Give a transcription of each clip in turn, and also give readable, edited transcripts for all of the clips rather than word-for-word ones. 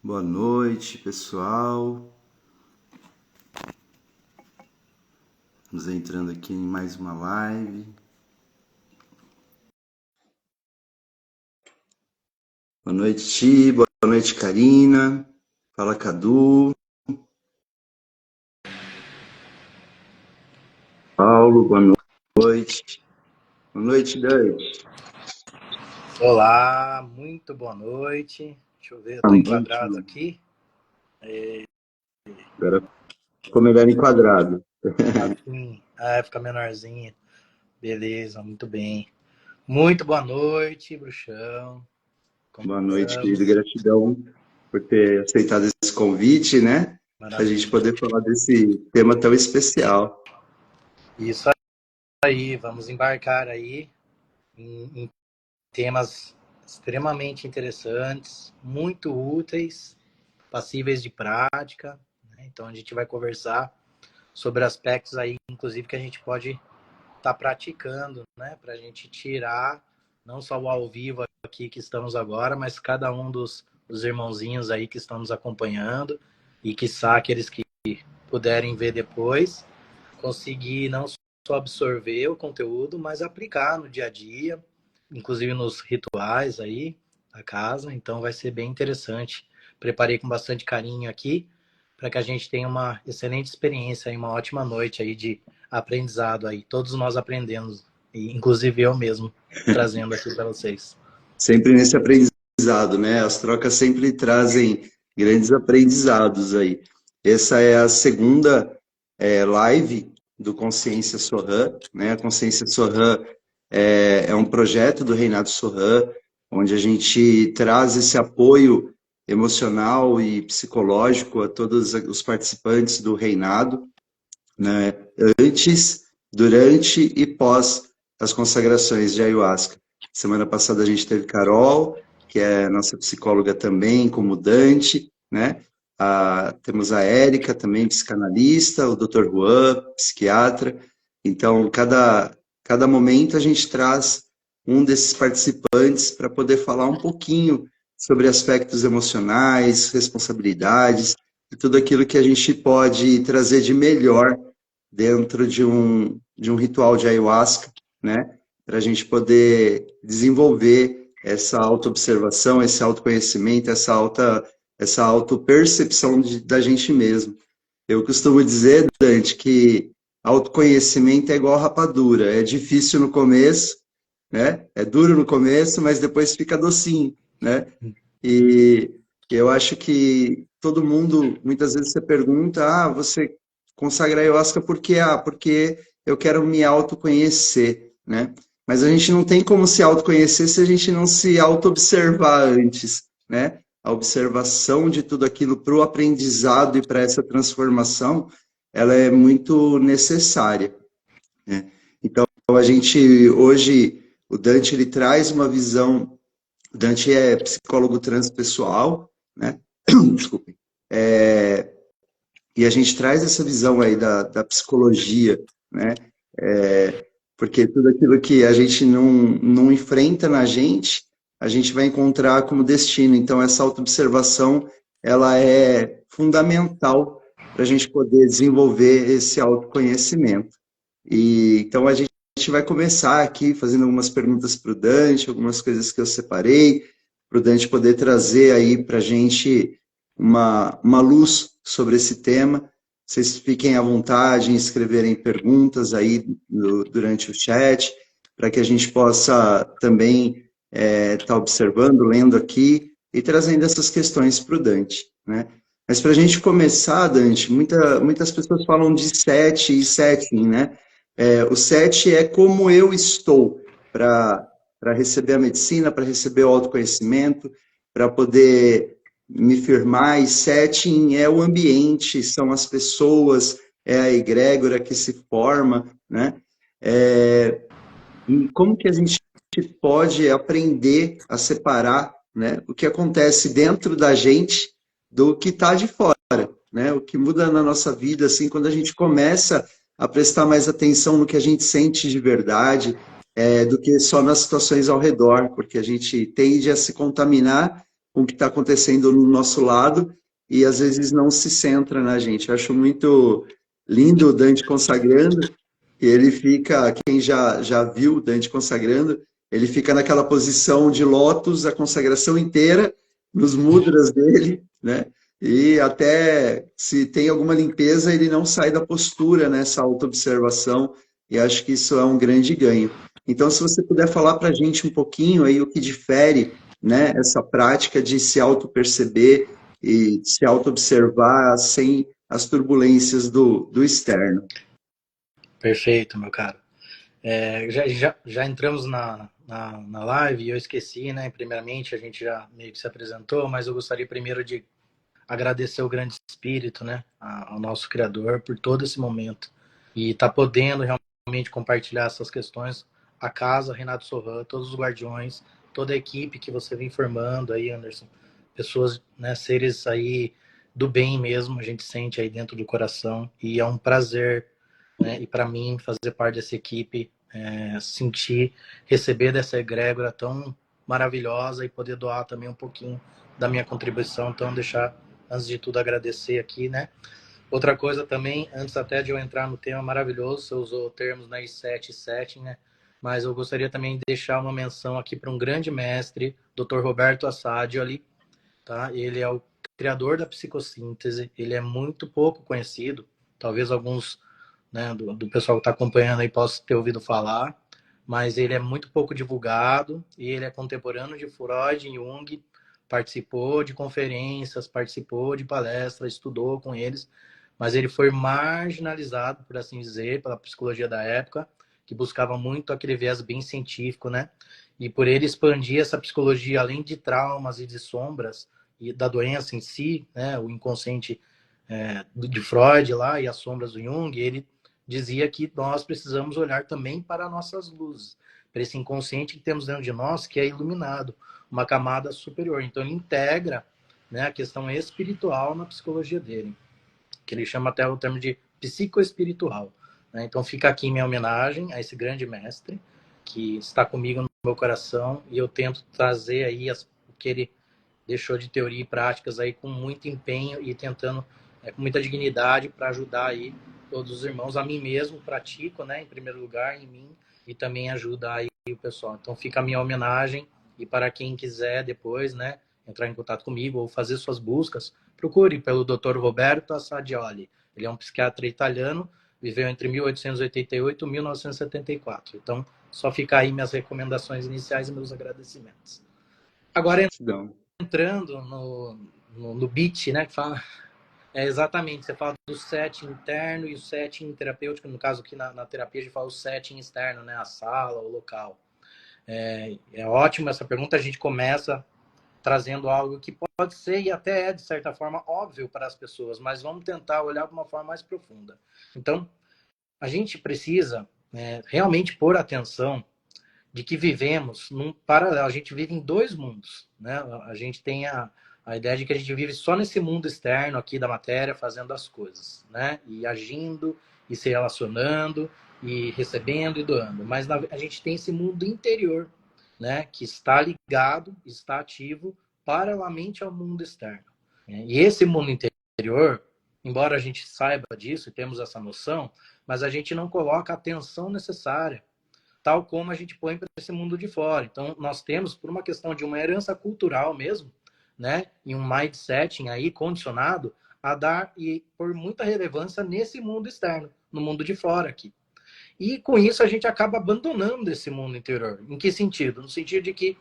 Boa noite, pessoal. Estamos entrando aqui em mais uma live. Boa noite, Ti. Boa noite, Karina. Fala, Cadu. Paulo, boa noite. Boa noite, Dante. Olá, muito boa noite. Deixa eu ver, eu tô enquadrado aqui. Agora ficou melhor enquadrado. Assim, fica menorzinho. Beleza, muito bem. Muito boa noite, bruxão. Como Boa noite, estamos? querido. Gratidão por ter aceitado esse convite, né? Para a gente Maravilha. poder falar desse tema tão especial. Isso aí, vamos embarcar aí em temas extremamente interessantes, muito úteis, passíveis de prática, né? Então a gente vai conversar sobre aspectos aí, inclusive, que a gente pode estar praticando, né? Para a gente tirar não só o ao vivo aqui que estamos agora, mas cada um dos irmãozinhos aí que estão nos acompanhando e quiçá aqueles que puderem ver depois, conseguir não só absorver o conteúdo, mas aplicar no dia a dia, inclusive nos rituais aí da casa. Então vai ser bem interessante. Preparei com bastante carinho aqui para que a gente tenha uma excelente experiência e uma ótima noite aí de aprendizado aí. Todos nós aprendemos, inclusive eu mesmo, trazendo aqui para vocês. Sempre nesse aprendizado, né? As trocas sempre trazem grandes aprendizados aí. Essa é a segunda live do Consciência Sohan, né? A Consciência Sohan é um projeto do Reinado Sohan, onde a gente traz esse apoio emocional e psicológico a todos os participantes do Reinado, né? Antes, durante e pós as consagrações de Ayahuasca. Semana passada a gente teve Carol, que é nossa psicóloga também, como Dante, né? Temos a Érica, também psicanalista, o Dr. Juan, psiquiatra. Então, cada momento a gente traz um desses participantes para poder falar um pouquinho sobre aspectos emocionais, responsabilidades, e tudo aquilo que a gente pode trazer de melhor dentro de um ritual de ayahuasca, né? Para a gente poder desenvolver essa autoobservação, esse autoconhecimento, essa autopercepção da gente mesmo. Eu costumo dizer, Dante, que autoconhecimento é igual rapadura. É difícil no começo, né? É duro no começo, mas depois fica docinho, né? E eu acho que todo mundo, muitas vezes você pergunta, você consagra ayahuasca por quê? Porque eu quero me autoconhecer, né? Mas a gente não tem como se autoconhecer se a gente não se auto-observar antes, né? A observação de tudo aquilo para o aprendizado e para essa transformação, ela é muito necessária, né? Então, a gente, hoje, o Dante, ele traz uma visão. O Dante é psicólogo transpessoal, né? Desculpem. E a gente traz essa visão aí da psicologia, né? Porque tudo aquilo que a gente não enfrenta na gente, a gente vai encontrar como destino. Então, essa autoobservação, ela é fundamental para a gente poder desenvolver esse autoconhecimento. Então, a gente vai começar aqui fazendo algumas perguntas para o Dante, algumas coisas que eu separei, para o Dante poder trazer aí para a gente uma luz sobre esse tema. Vocês fiquem à vontade em escreverem perguntas aí durante o chat, para que a gente possa também estar observando, lendo aqui e trazendo essas questões para o Dante, né? Mas para a gente começar, Dante, muitas pessoas falam de set e setting, né? O set é como eu estou para receber a medicina, para receber o autoconhecimento, para poder me firmar, e setting é o ambiente, são as pessoas, é a egrégora que se forma, né? E como que a gente pode aprender a separar, né, o que acontece dentro da gente do que está de fora, né? O que muda na nossa vida, assim, quando a gente começa a prestar mais atenção no que a gente sente de verdade, do que só nas situações ao redor, porque a gente tende a se contaminar com o que está acontecendo no nosso lado e às vezes não se centra na gente. Eu acho muito lindo o Dante consagrando, e ele fica, quem já viu o Dante consagrando, ele fica naquela posição de lótus a consagração inteira, nos mudras dele, né? E até se tem alguma limpeza, ele não sai da postura nessa autoobservação, e acho que isso é um grande ganho. Então, se você puder falar para a gente um pouquinho aí o que difere, né, essa prática de se auto-perceber e se auto-observar sem as turbulências do externo. Perfeito, meu caro. Já entramos na live e eu esqueci, né? Primeiramente, a gente já meio que se apresentou, mas eu gostaria primeiro de agradecer o grande espírito, né? Ao nosso Criador por todo esse momento. E tá podendo realmente compartilhar essas questões. A casa, Renato Sorran, todos os guardiões, toda a equipe que você vem formando aí, Anderson. Pessoas, né? Seres aí do bem mesmo, a gente sente aí dentro do coração. E é um prazer, né? E para mim, fazer parte dessa equipe, sentir, receber dessa egrégora tão maravilhosa e poder doar também um pouquinho da minha contribuição. Então, deixar, antes de tudo, agradecer aqui, né? Outra coisa também, antes até de eu entrar no tema maravilhoso, você usou termos na I7 e setting, né? Mas eu gostaria também de deixar uma menção aqui para um grande mestre, Dr. Roberto Assadioli, tá? Ele é o criador da psicossíntese, ele é muito pouco conhecido, talvez alguns, né, do pessoal que está acompanhando aí possa ter ouvido falar, mas ele é muito pouco divulgado e ele é contemporâneo de Freud e Jung, participou de conferências, participou de palestras, estudou com eles, mas ele foi marginalizado, por assim dizer, pela psicologia da época, que buscava muito aquele viés bem científico, né? E por ele expandir essa psicologia, além de traumas e de sombras, e da doença em si, né? O inconsciente de Freud lá e as sombras do Jung, ele dizia que nós precisamos olhar também para nossas luzes, para esse inconsciente que temos dentro de nós, que é iluminado, uma camada superior. Então, ele integra, né, a questão espiritual na psicologia dele, que ele chama até o termo de psicoespiritual. Né? Então, fica aqui minha homenagem a esse grande mestre, que está comigo no meu coração, e eu tento trazer aí o que ele deixou de teoria e práticas aí com muito empenho e tentando com muita dignidade para ajudar aí todos os irmãos, a mim mesmo, pratico, né, em primeiro lugar, em mim, e também ajuda aí o pessoal. Então fica a minha homenagem, e para quem quiser depois, né, entrar em contato comigo ou fazer suas buscas, procure pelo Dr. Roberto Assadioli. Ele é um psiquiatra italiano, viveu entre 1888 e 1974. Então, só fica aí minhas recomendações iniciais e meus agradecimentos. Agora, Não. entrando no beat, né, que fala, exatamente, você fala do setting interno e o setting terapêutico, no caso aqui na terapia a gente fala o setting externo, né, a sala, o local. É ótimo essa pergunta, a gente começa trazendo algo que pode ser e até é, de certa forma, óbvio para as pessoas, mas vamos tentar olhar de uma forma mais profunda. Então, a gente precisa realmente pôr atenção de que vivemos num paralelo, a gente vive em dois mundos, né? A gente tem a ideia de que a gente vive só nesse mundo externo aqui da matéria, fazendo as coisas, né? E agindo, e se relacionando, e recebendo e doando. Mas a gente tem esse mundo interior, né? Que está ligado, está ativo paralelamente ao mundo externo. E esse mundo interior, embora a gente saiba disso e temos essa noção, mas a gente não coloca a atenção necessária, tal como a gente põe para esse mundo de fora. Então, nós temos, por uma questão de uma herança cultural mesmo, né, e um mindset aí condicionado a dar e por muita relevância nesse mundo externo, no mundo de fora aqui. E com isso a gente acaba abandonando esse mundo interior. Em que sentido? No sentido de que,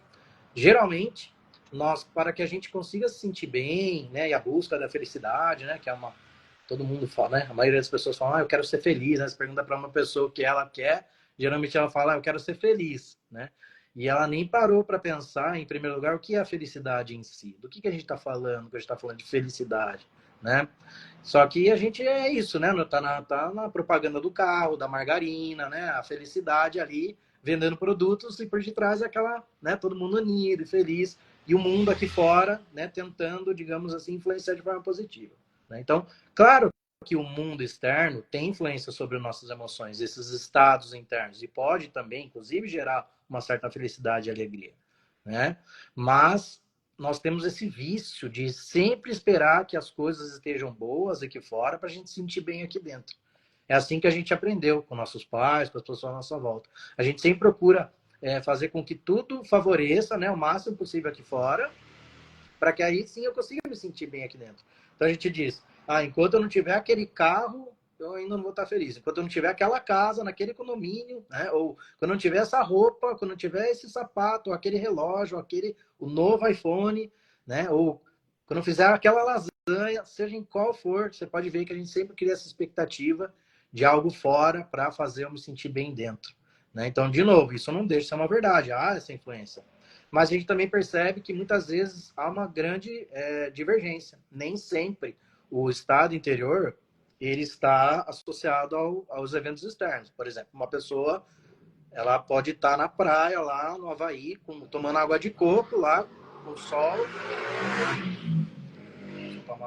geralmente, nós, para que a gente consiga se sentir bem, né, e a busca da felicidade, né, que é uma... Todo mundo fala, né? A maioria das pessoas fala, eu quero ser feliz, né? Você pergunta para uma pessoa o que ela quer, geralmente ela fala, eu quero ser feliz, né? E ela nem parou para pensar, em primeiro lugar, o que é a felicidade em si. Do que a gente está falando, que a gente está falando de felicidade, né? Só que a gente é isso, né? Tá na propaganda do carro, da margarina, né? A felicidade ali, vendendo produtos e por detrás é aquela, né? Todo mundo unido e feliz. E o mundo aqui fora, né? Tentando, digamos assim, influenciar de forma positiva. Né? Então, claro que o mundo externo tem influência sobre nossas emoções, esses estados internos, e pode também, inclusive, gerar uma certa felicidade e alegria. Né? Mas nós temos esse vício de sempre esperar que as coisas estejam boas aqui fora para a gente se sentir bem aqui dentro. É assim que a gente aprendeu com nossos pais, com as pessoas à nossa volta. A gente sempre procura fazer com que tudo favoreça, né, o máximo possível aqui fora, para que aí sim eu consiga me sentir bem aqui dentro. Então a gente diz, enquanto eu não tiver aquele carro, eu ainda não vou estar feliz. Enquanto eu não tiver aquela casa, naquele condomínio, né? Ou quando eu não tiver essa roupa, quando eu não tiver esse sapato, ou aquele relógio, ou o novo iPhone, né? Ou quando eu fizer aquela lasanha, seja em qual for, você pode ver que a gente sempre cria essa expectativa de algo fora para fazer eu me sentir bem dentro. Né? Então, de novo, isso não deixa de ser uma verdade, há essa influência. Mas a gente também percebe que muitas vezes há uma grande divergência. Nem sempre o estado interior ele está associado aos eventos externos. Por exemplo, uma pessoa ela pode estar na praia lá no Havaí, tomando água de coco lá, com sol,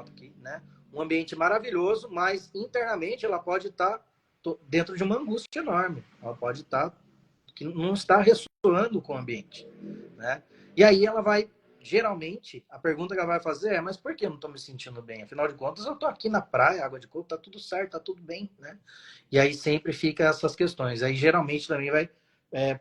aqui, né? Um ambiente maravilhoso, mas internamente ela pode estar dentro de uma angústia enorme. Ela pode estar que não está ressoando com o ambiente, né? E aí ela vai, geralmente, a pergunta que ela vai fazer é, mas por que eu não estou me sentindo bem? Afinal de contas, eu estou aqui na praia, água de coco, tá tudo certo, tá tudo bem, né? E aí sempre fica essas questões. Aí geralmente também vai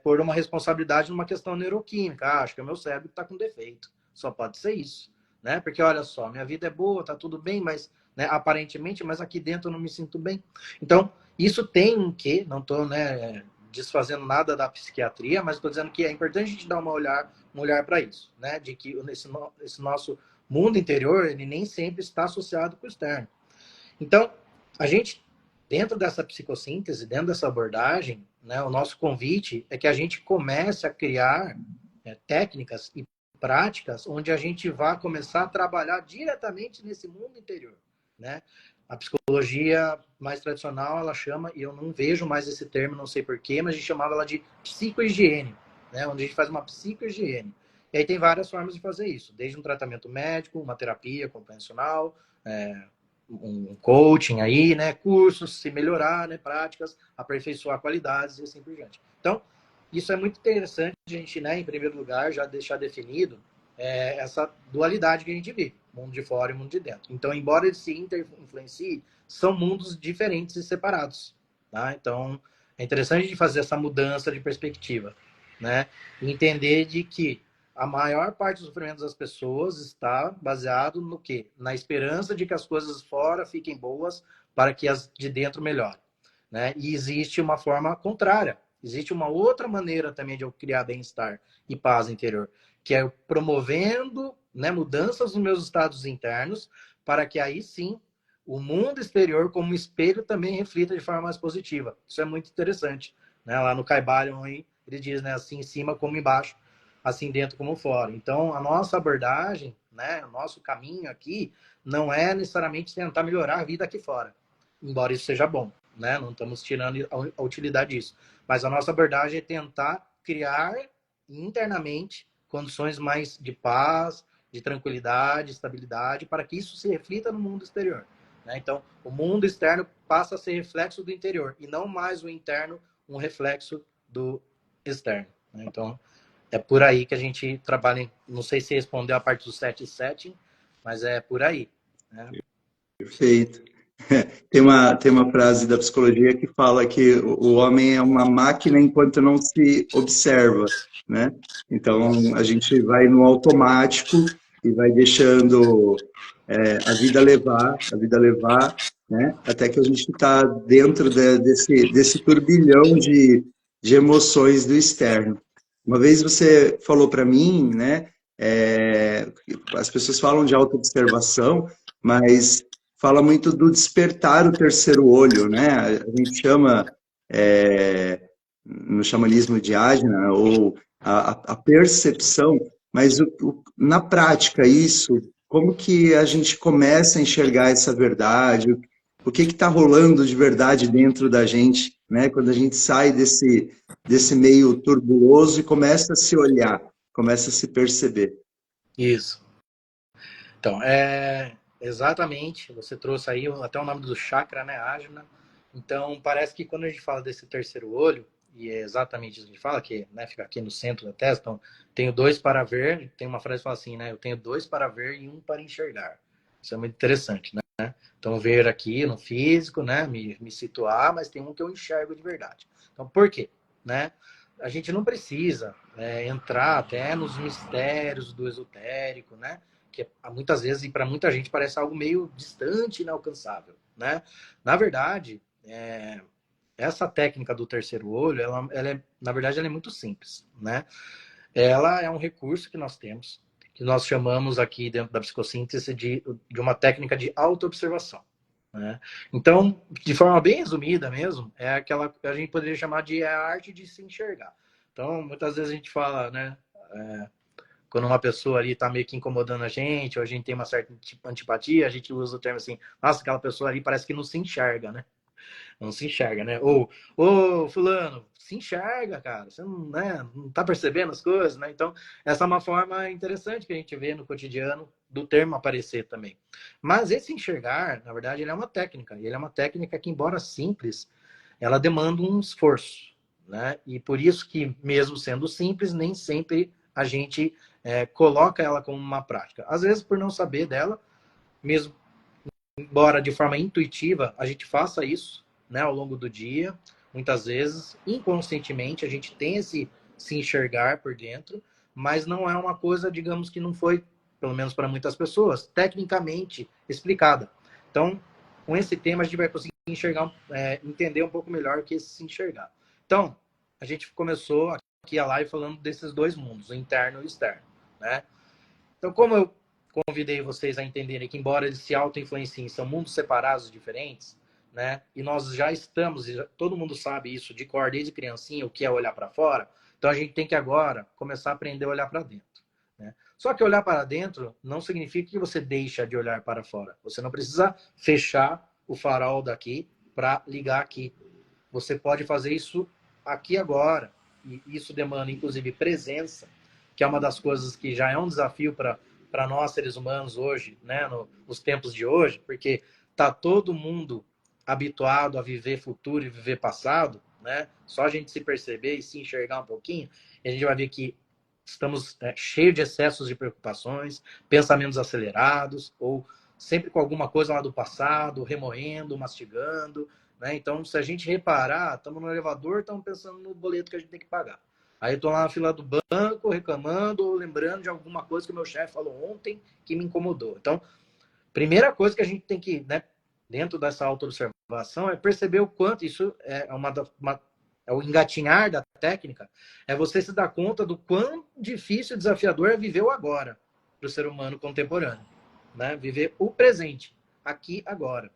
pôr uma responsabilidade numa questão neuroquímica. Acho que o meu cérebro está com defeito. Só pode ser isso, né? Porque olha só, minha vida é boa, tá tudo bem, mas né, aparentemente, mas aqui dentro eu não me sinto bem. Então, isso tem um quê? Não estou, né, desfazendo nada da psiquiatria, mas estou dizendo que é importante a gente dar um olhar para isso, né? De que esse nosso mundo interior, ele nem sempre está associado com o externo. Então, a gente, dentro dessa psicossíntese, dentro dessa abordagem, né, o nosso convite é que a gente comece a criar técnicas e práticas onde a gente vá começar a trabalhar diretamente nesse mundo interior, né? A psicologia mais tradicional, ela chama, e eu não vejo mais esse termo, não sei porquê, mas a gente chamava ela de psicohigiene, né? Onde a gente faz uma psicohigiene. E aí tem várias formas de fazer isso, desde um tratamento médico, uma terapia convencional, um coaching aí, né? Cursos, se melhorar, né? Práticas, aperfeiçoar qualidades e assim por diante. Então, isso é muito interessante a gente, né, em primeiro lugar, já deixar definido essa dualidade que a gente vive, mundo de fora e mundo de dentro. Então, embora eles se influenciem, são mundos diferentes e separados. Tá? Então, é interessante a gente fazer essa mudança de perspectiva, né? E entender de que a maior parte do sofrimento das pessoas está baseado no quê? Na esperança de que as coisas fora fiquem boas para que as de dentro melhorem. Né? E existe uma forma contrária. Existe uma outra maneira também de eu criar bem-estar e paz interior, que é eu promovendo, né, mudanças nos meus estados internos para que aí sim o mundo exterior como espelho também reflita de forma mais positiva. Isso é muito interessante. Né? Lá no Caibalion, ele diz, né, assim em cima como embaixo, assim dentro como fora. Então, a nossa abordagem, né, o nosso caminho aqui, não é necessariamente tentar melhorar a vida aqui fora, embora isso seja bom. Né? Não estamos tirando a utilidade disso. Mas a nossa abordagem é tentar criar internamente condições mais de paz, de tranquilidade, estabilidade, para que isso se reflita no mundo exterior. Né? Então, o mundo externo passa a ser reflexo do interior e não mais o interno um reflexo do externo. Né? Então, é por aí que a gente trabalha. Não sei se respondeu a parte do setting, mas é por aí. Né? Perfeito. Tem uma frase da psicologia que fala que o homem é uma máquina enquanto não se observa, né? Então, a gente vai no automático e vai deixando a vida levar, né? Até que a gente está dentro desse turbilhão de emoções do externo. Uma vez você falou para mim, né? As pessoas falam de autoobservação, mas fala muito do despertar o terceiro olho, né? A gente chama no xamanismo de Ajna, ou a percepção, mas na prática isso, como que a gente começa a enxergar essa verdade? O que está rolando de verdade dentro da gente, né? Quando a gente sai desse meio turbuloso e começa a se olhar, começa a se perceber. Isso. Então, exatamente, você trouxe aí até o nome do chakra, né, Ajna. Então, parece que quando a gente fala desse terceiro olho, e é exatamente isso que a gente fala, que, né, fica aqui no centro da testa. Então, tenho dois para ver, tem uma frase que fala assim, né? Eu tenho dois para ver e um para enxergar. Isso é muito interessante, né? Então, ver aqui no físico, né? Me situar, mas tem um que eu enxergo de verdade. Então, por quê? Né? A gente não precisa entrar até nos mistérios do esotérico, né? Que muitas vezes, e para muita gente, parece algo meio distante, inalcançável, né? Na verdade, essa técnica do terceiro olho, na verdade, ela é muito simples, né? Ela é um recurso que nós temos, que nós chamamos aqui dentro da psicossíntese de uma técnica de autoobservação, né? Então, de forma bem resumida mesmo, é aquela que a gente poderia chamar de a arte de se enxergar. Então, muitas vezes a gente fala, né? Quando uma pessoa ali está meio que incomodando a gente, ou a gente tem uma certa antipatia, a gente usa o termo assim, nossa, aquela pessoa ali parece que não se enxerga, né? Não se enxerga, né? Ou fulano, se enxerga, cara. Você não, né, não tá percebendo as coisas, né? Então, essa é uma forma interessante que a gente vê no cotidiano do termo aparecer também. Mas esse enxergar, na verdade, ele é uma técnica. Ele é uma técnica que, embora simples, ela demanda um esforço, né? E por isso que, mesmo sendo simples, nem sempre a gente coloca ela como uma prática. Às vezes, por não saber dela, mesmo embora de forma intuitiva a gente faça isso, né, ao longo do dia, muitas vezes, inconscientemente, a gente tem esse se enxergar por dentro, mas não é uma coisa, digamos, que não foi, pelo menos para muitas pessoas, tecnicamente explicada. Então, com esse tema, a gente vai conseguir enxergar, entender um pouco melhor o que é se enxergar. Então, a gente começou aqui a live falando desses dois mundos, o interno e o externo, né? Então, como eu convidei vocês a entenderem que, embora eles se auto-influenciem, são mundos separados diferentes, né? E nós já estamos, e todo mundo sabe isso de cor desde criancinha, o que é olhar para fora. Então, a gente tem que agora começar a aprender a olhar para dentro, né? Só que olhar para dentro não significa que você deixa de olhar para fora. Você não precisa fechar o farol daqui para ligar aqui. Você pode fazer isso aqui agora. E isso demanda, inclusive, presença, que é uma das coisas que já é um desafio para nós, seres humanos, hoje, né, nos tempos de hoje, porque tá todo mundo habituado a viver futuro e viver passado, né? Só a gente se perceber e se enxergar um pouquinho, e a gente vai ver que estamos cheios de excessos de preocupações, pensamentos acelerados, ou sempre com alguma coisa lá do passado, remoendo, mastigando, né? Então, se a gente reparar, estamos no elevador, estamos pensando no boleto que a gente tem que pagar. Aí eu estou lá na fila do banco, reclamando ou lembrando de alguma coisa que o meu chefe falou ontem que me incomodou. Então, primeira coisa que a gente tem que, né, dentro dessa auto-observação, é perceber o quanto isso é o engatinhar da técnica, é você se dar conta do quão difícil e desafiador é viver o agora para o ser humano contemporâneo, né? Viver o presente, aqui, agora.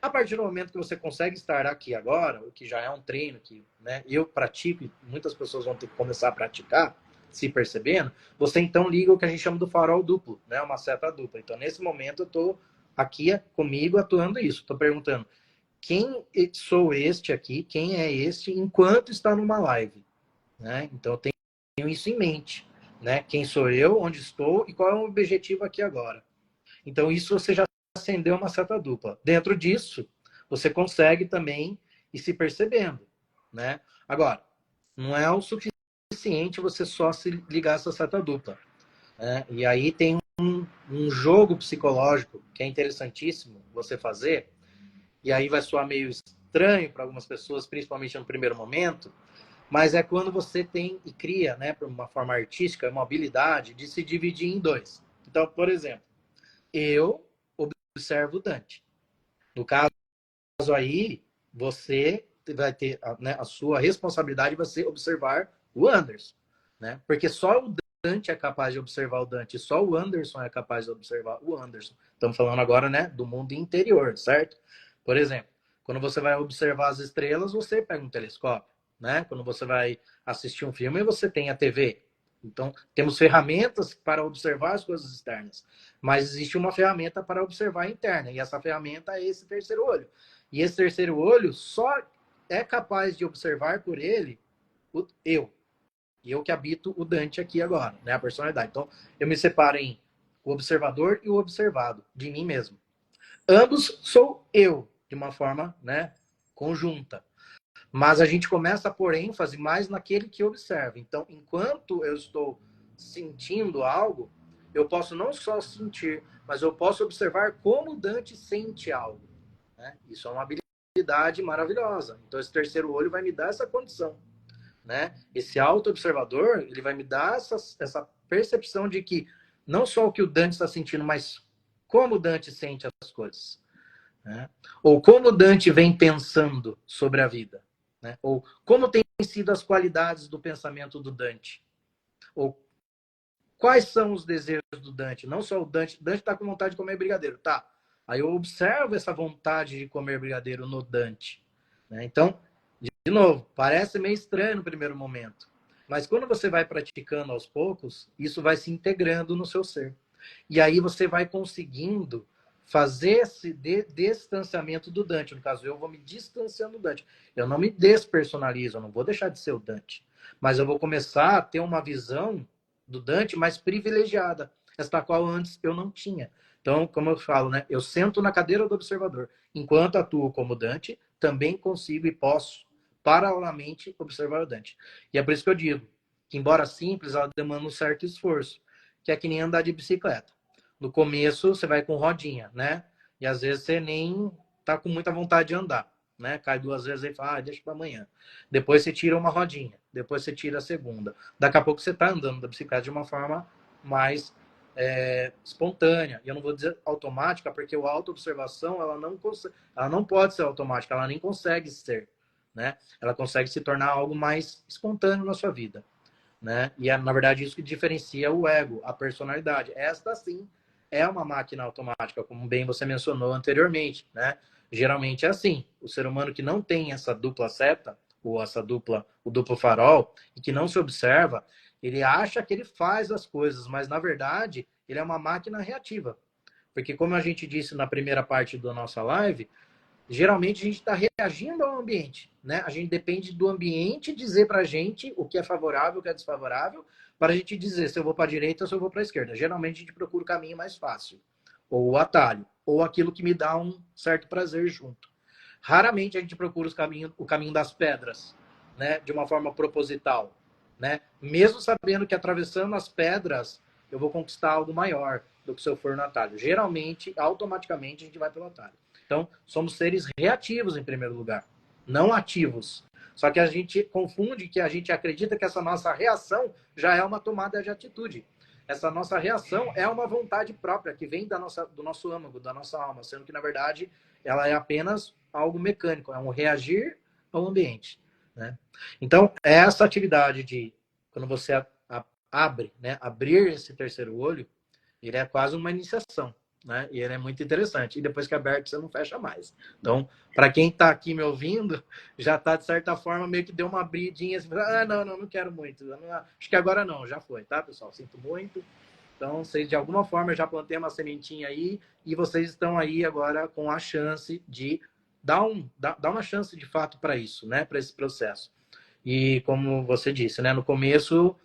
A partir do momento que você consegue estar aqui agora, o que já é um treino que, né, eu pratico e muitas pessoas vão ter que começar a praticar, se percebendo, você então liga o que a gente chama do farol duplo, né, uma seta dupla. Então, nesse momento, eu estou aqui comigo atuando isso. Estou perguntando, quem sou este aqui, quem é este, enquanto está numa live, né? Então, eu tenho isso em mente, né? Quem sou eu, onde estou e qual é o objetivo aqui agora. Então, isso você já acendeu uma seta dupla. Dentro disso, você consegue também ir se percebendo, né? Agora, não é o suficiente você só se ligar essa seta dupla, né? E aí tem um jogo psicológico que é interessantíssimo você fazer, e aí vai soar meio estranho para algumas pessoas, principalmente no primeiro momento, mas é quando você tem e cria, né, por uma forma artística, uma habilidade de se dividir em dois. Então, por exemplo, eu observo o Dante. No caso aí, você vai ter, né, a sua responsabilidade vai ser observar o Anderson, né? Porque só o Dante é capaz de observar o Dante, só o Anderson é capaz de observar o Anderson. Estamos falando agora, né, do mundo interior, certo? Por exemplo, quando você vai observar as estrelas, você pega um telescópio, né? Quando você vai assistir um filme, você tem a TV. Então, temos ferramentas para observar as coisas externas, mas existe uma ferramenta para observar a interna, e essa ferramenta é esse terceiro olho. E esse terceiro olho só é capaz de observar por ele o eu. E eu que habito o Dante aqui agora, né? A personalidade. Então, eu me separo em o observador e o observado, de mim mesmo. Ambos sou eu, de uma forma, né, conjunta. Mas a gente começa a pôr ênfase mais naquele que observa. Então, enquanto eu estou sentindo algo, eu posso não só sentir, mas eu posso observar como Dante sente algo, né? Isso é uma habilidade maravilhosa. Então, esse terceiro olho vai me dar essa condição, né? Esse auto-observador, ele vai me dar essa percepção de que não só o que o Dante está sentindo, mas como o Dante sente as coisas, né? Ou como o Dante vem pensando sobre a vida, né? Ou como têm sido as qualidades do pensamento do Dante, ou quais são os desejos do Dante. Não só o Dante está com vontade de comer brigadeiro, tá? Aí eu observo essa vontade de comer brigadeiro no Dante, né? Então, de novo, parece meio estranho no primeiro momento, mas quando você vai praticando aos poucos, isso vai se integrando no seu ser. E aí você vai conseguindo fazer esse distanciamento do Dante. No caso, eu vou me distanciando do Dante. Eu não me despersonalizo, eu não vou deixar de ser o Dante. Mas eu vou começar a ter uma visão do Dante mais privilegiada, esta qual antes eu não tinha. Então, como eu falo, né? Eu sento na cadeira do observador. Enquanto atuo como Dante, também consigo e posso, paralelamente, observar o Dante. E é por isso que eu digo que, embora simples, ela demanda um certo esforço, que é que nem andar de bicicleta. No começo, você vai com rodinha, né? E às vezes você nem tá com muita vontade de andar, né? Cai 2 vezes e fala, deixa para amanhã. Depois você tira uma rodinha, depois você tira a segunda. Daqui a pouco você tá andando da bicicleta de uma forma mais espontânea. E eu não vou dizer automática, porque a autoobservação, ela não pode ser automática, ela nem consegue ser, né? Ela consegue se tornar algo mais espontâneo na sua vida, né? E é, na verdade, isso que diferencia o ego, a personalidade. Esta, sim, é uma máquina automática, como bem você mencionou anteriormente, né? Geralmente é assim. O ser humano que não tem essa dupla seta, ou o duplo farol, e que não se observa, ele acha que ele faz as coisas, mas, na verdade, ele é uma máquina reativa. Porque, como a gente disse na primeira parte da nossa live, geralmente a gente está reagindo ao ambiente, né? A gente depende do ambiente dizer para a gente o que é favorável, o que é desfavorável, para a gente dizer se eu vou para a direita ou se eu vou para a esquerda. Geralmente a gente procura o caminho mais fácil, ou o atalho, ou aquilo que me dá um certo prazer junto. Raramente a gente procura o caminho das pedras, né? De uma forma proposital, né? Mesmo sabendo que atravessando as pedras eu vou conquistar algo maior do que se eu for no atalho. Geralmente, automaticamente, a gente vai pelo atalho. Então, somos seres reativos em primeiro lugar, não ativos. Só que a gente confunde que a gente acredita que essa nossa reação já é uma tomada de atitude. Essa nossa reação é uma vontade própria que vem do nosso âmago, da nossa alma, sendo que, na verdade, ela é apenas algo mecânico, é um reagir ao ambiente, né? Então, essa atividade de, quando você abre, né, abrir esse terceiro olho, ele é quase uma iniciação, né? E ele é muito interessante. E depois que é aberto, você não fecha mais. Então, para quem está aqui me ouvindo, já está, de certa forma, meio que deu uma abridinha assim, não quero muito. Acho que agora não, já foi, tá, pessoal? Sinto muito. Então, vocês, de alguma forma, eu já plantei uma sementinha aí e vocês estão aí agora com a chance de dar uma chance, de fato, para isso, né? Para esse processo. E, como você disse, né? No começo,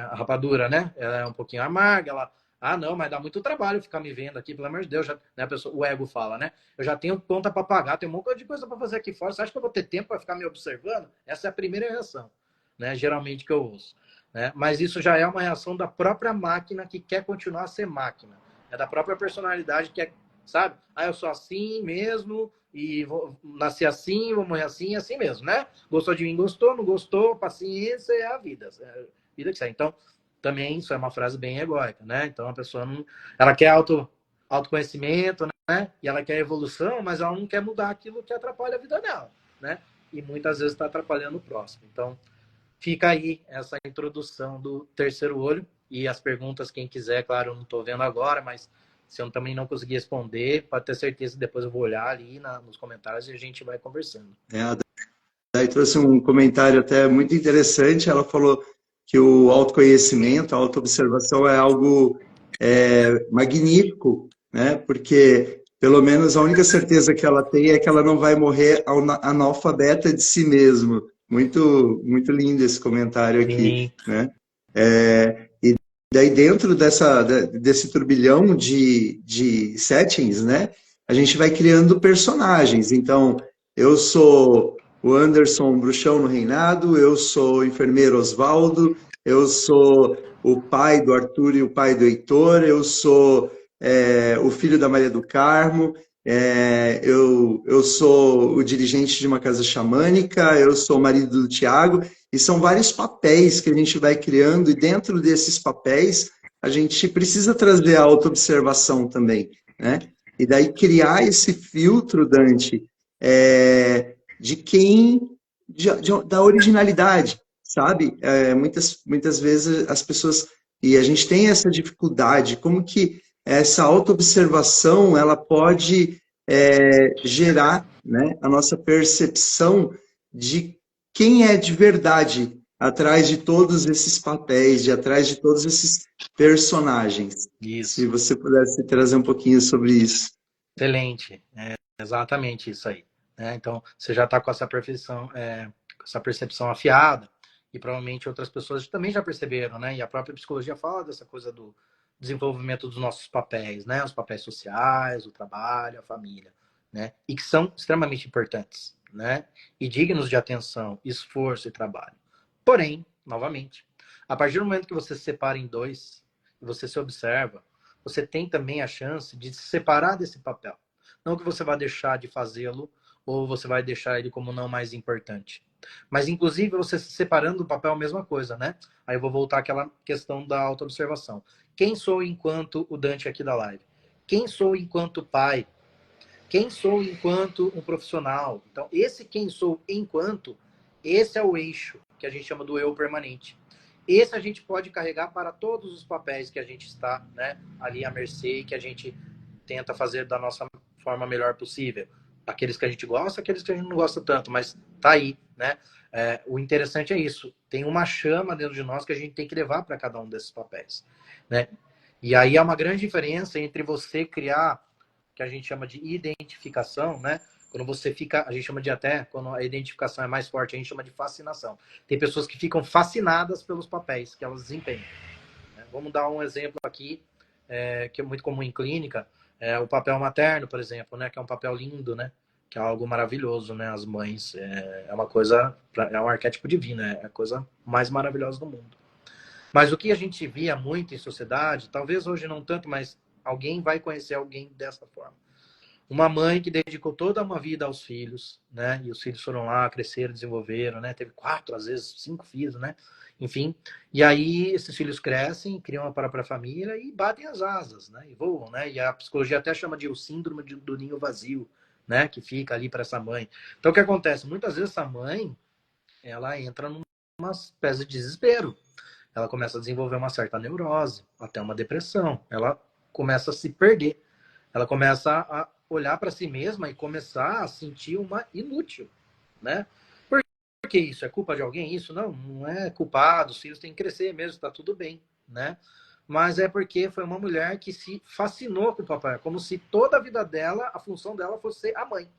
a rapadura, né? Ela é um pouquinho amarga, não, mas dá muito trabalho ficar me vendo aqui, pelo amor de Deus, já, né, o ego fala, né? Eu já tenho conta para pagar, tenho um monte de coisa para fazer aqui fora, você acha que eu vou ter tempo para ficar me observando? Essa é a primeira reação, né? Geralmente que eu ouço, né? Mas isso já é uma reação da própria máquina que quer continuar a ser máquina, é da própria personalidade que é, sabe? Eu sou assim mesmo e nasci assim, vou morrer assim, assim mesmo, né? Gostou de mim, gostou, não gostou, paciência, é a vida, vida que sai. Então, também isso é uma frase bem egóica, né? Então a pessoa não, ela quer autoconhecimento, né? E ela quer evolução, mas ela não quer mudar aquilo que atrapalha a vida dela, né? E muitas vezes está atrapalhando o próximo. Então fica aí essa introdução do terceiro olho e as perguntas, quem quiser, claro, eu não estou vendo agora, mas se eu também não conseguir responder, pode ter certeza que depois eu vou olhar ali nos comentários e a gente vai conversando. A Dai trouxe um comentário até muito interessante. Ela falou que o autoconhecimento, a autoobservação é algo magnífico, né? Porque, pelo menos, a única certeza que ela tem é que ela não vai morrer analfabeta de si mesmo. Muito, muito lindo esse comentário aqui, né? E daí, dentro desse turbilhão de settings, né? A gente vai criando personagens. Então, eu sou o Anderson Bruxão no Reinado, eu sou o enfermeiro Osvaldo, eu sou o pai do Arthur e o pai do Heitor, eu sou o filho da Maria do Carmo, eu sou o dirigente de uma casa xamânica, eu sou o marido do Tiago, e são vários papéis que a gente vai criando, e dentro desses papéis a gente precisa trazer a autoobservação também, né? E daí criar esse filtro, Dante, de quem, da originalidade, sabe? Muitas vezes as pessoas, e a gente tem essa dificuldade, como que essa autoobservação, ela pode gerar, né, a nossa percepção de quem é de verdade atrás de todos esses papéis, de atrás de todos esses personagens. Se Isso. você pudesse trazer um pouquinho sobre isso. Excelente. É exatamente isso aí. Né? Então, você já está com essa com essa percepção afiada, e provavelmente outras pessoas também já perceberam, né? E a própria psicologia fala dessa coisa do desenvolvimento dos nossos papéis, né? Os papéis sociais, o trabalho, a família, né? E que são extremamente importantes, né? E dignos de atenção, esforço e trabalho. Porém, novamente, a partir do momento que você se separa em dois, e você se observa, você tem também a chance de se separar desse papel. Não que você vai deixar de fazê-lo ou você vai deixar ele como não mais importante. Mas, inclusive, você se separando do papel é a mesma coisa, né? Aí eu vou voltar àquela questão da autoobservação. Quem sou enquanto o Dante aqui da live? Quem sou enquanto pai? Quem sou enquanto um profissional? Então, esse quem sou enquanto, esse é o eixo que a gente chama do eu permanente. Esse a gente pode carregar para todos os papéis que a gente está, né, ali à mercê e que a gente tenta fazer da nossa forma melhor possível. Aqueles que a gente gosta, aqueles que a gente não gosta tanto, mas tá aí, né? O interessante é isso. Tem uma chama dentro de nós que a gente tem que levar para cada um desses papéis, né? E aí há uma grande diferença entre você criar, que a gente chama de identificação, né? Quando você fica, a gente chama de até, quando a identificação é mais forte, a gente chama de fascinação. Tem pessoas que ficam fascinadas pelos papéis que elas desempenham. Né? Vamos dar um exemplo aqui, que é muito comum em clínica, o papel materno, por exemplo, né? Que é um papel lindo, né? Que é algo maravilhoso, né? As mães, é uma coisa, é um arquétipo divino, é a coisa mais maravilhosa do mundo. Mas o que a gente via muito em sociedade, talvez hoje não tanto, mas alguém vai conhecer alguém dessa forma. Uma mãe que dedicou toda uma vida aos filhos, né? E os filhos foram lá, cresceram, desenvolveram, né? Teve 4, às vezes 5 filhos, né? Enfim. E aí esses filhos crescem, criam uma própria família e batem as asas, né? E voam, né? E a psicologia até chama de o síndrome do ninho vazio, né? Que fica ali para essa mãe. Então o que acontece? Muitas vezes essa mãe, ela entra numa espécie de desespero. Ela começa a desenvolver uma certa neurose, até uma depressão. Ela começa a se perder. Ela começa a olhar para si mesma e começar a sentir uma inútil, né? Por que isso? É culpa de alguém? Isso não é culpado. Os filhos têm que crescer mesmo, está tudo bem, né? Mas é porque foi uma mulher que se fascinou com o papai, como se toda a vida dela, a função dela fosse ser a mãe.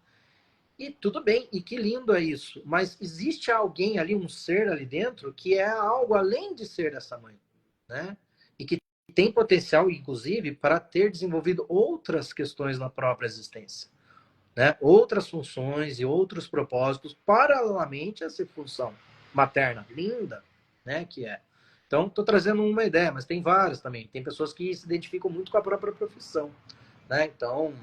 E tudo bem, e que lindo é isso. Mas existe alguém ali, um ser ali dentro, que é algo além de ser essa mãe, né? E que tem potencial, inclusive, para ter desenvolvido outras questões na própria existência, né? Outras funções e outros propósitos paralelamente a essa função materna linda, né? Que é. Então, estou trazendo uma ideia, mas tem várias também. Tem pessoas que se identificam muito com a própria profissão, né? Então,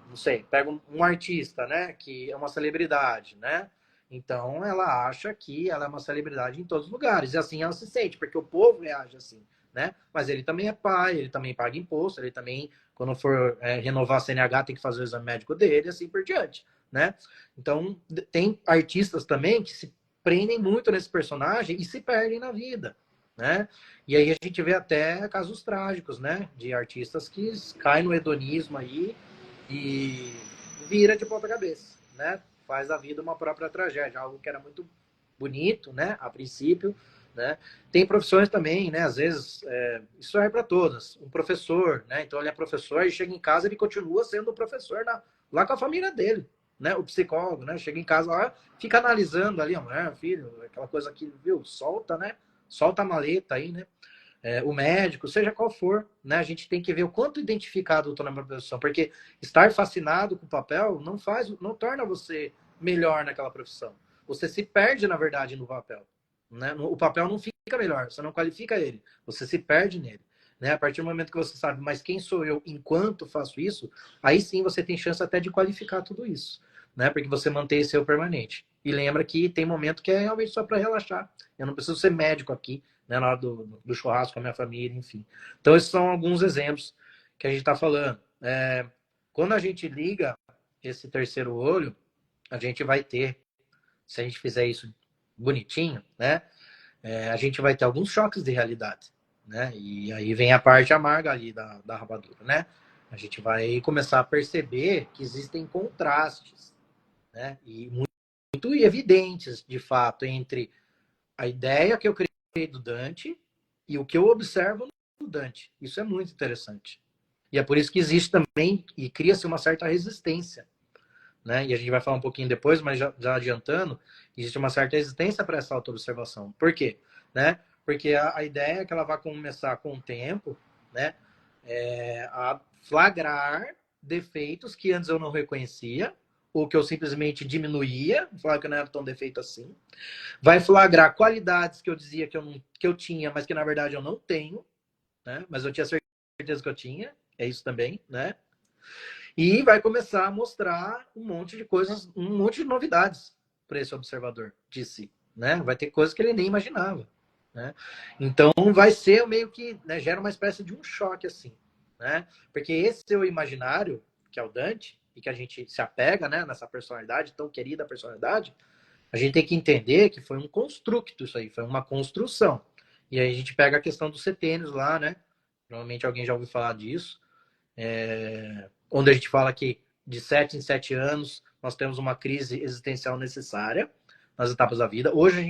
não sei, pega um artista, né? Que é uma celebridade, né? Então, ela acha que ela é uma celebridade em todos os lugares. E assim ela se sente, porque o povo reage assim, né? Mas ele também é pai, ele também paga imposto, ele também, quando for renovar a CNH, tem que fazer o exame médico dele, assim por diante, né? Então, tem artistas também que se prendem muito nesse personagem e se perdem na vida, né? E aí a gente vê até casos trágicos, né? De artistas que caem no hedonismo aí e vira de ponta cabeça, né? Faz a vida uma própria tragédia, algo que era muito bonito, né? A princípio, né? Tem profissões também, né? Às vezes, isso é para todas. Um professor, né? Então ele é professor e chega em casa ele continua sendo professor lá com a família dele, né? O psicólogo, né? Chega em casa lá, fica analisando ali, filho, aquela coisa que, viu? Solta, né? Solta a maleta aí, né? O médico, seja qual for, né? A gente tem que ver o quanto identificado eu estou na minha profissão, porque estar fascinado com o papel não torna você melhor naquela profissão. Você se perde, na verdade, no papel. Né? O papel não fica melhor, você não qualifica ele, você se perde nele. Né? A partir do momento que você sabe, mas quem sou eu enquanto faço isso, aí sim você tem chance até de qualificar tudo isso. Né? Porque você mantém esse eu permanente. E lembra que tem momento que é realmente só para relaxar. Eu não preciso ser médico aqui, né? Na hora do churrasco com a minha família, enfim. Então, esses são alguns exemplos que a gente está falando. Quando a gente liga esse terceiro olho, a gente vai ter, se a gente fizer isso bonitinho, né? A gente vai ter alguns choques de realidade, né? E aí vem a parte amarga ali da rapadura, né? A gente vai começar a perceber que existem contrastes, né? E muito evidentes, de fato, entre a ideia que eu criei do Dante e o que eu observo no Dante. Isso é muito interessante. E é por isso que existe também, e cria-se uma certa resistência, né? E a gente vai falar um pouquinho depois, mas já adiantando, existe uma certa resistência para essa autoobservação. Por quê? Né? Porque a ideia é que ela vai começar com o tempo, né? A flagrar defeitos que antes eu não reconhecia, ou que eu simplesmente diminuía, falar que eu não era tão defeito assim. Vai flagrar qualidades que eu dizia que eu tinha, mas que na verdade eu não tenho, né? Mas eu tinha certeza que eu tinha, é isso também, né? E vai começar a mostrar um monte de coisas, um monte de novidades para esse observador de si, né? Vai ter coisas que ele nem imaginava, né? Então vai ser meio que, né, gera uma espécie de um choque assim, né? Porque esse seu imaginário, que é o Dante, e que a gente se apega, né, nessa personalidade tão querida personalidade, a gente tem que entender que foi um construto isso aí, foi uma construção. E aí a gente pega a questão dos setênios lá, né? Provavelmente alguém já ouviu falar disso, onde a gente fala que de 7 em 7 anos nós temos uma crise existencial necessária nas etapas da vida. Hoje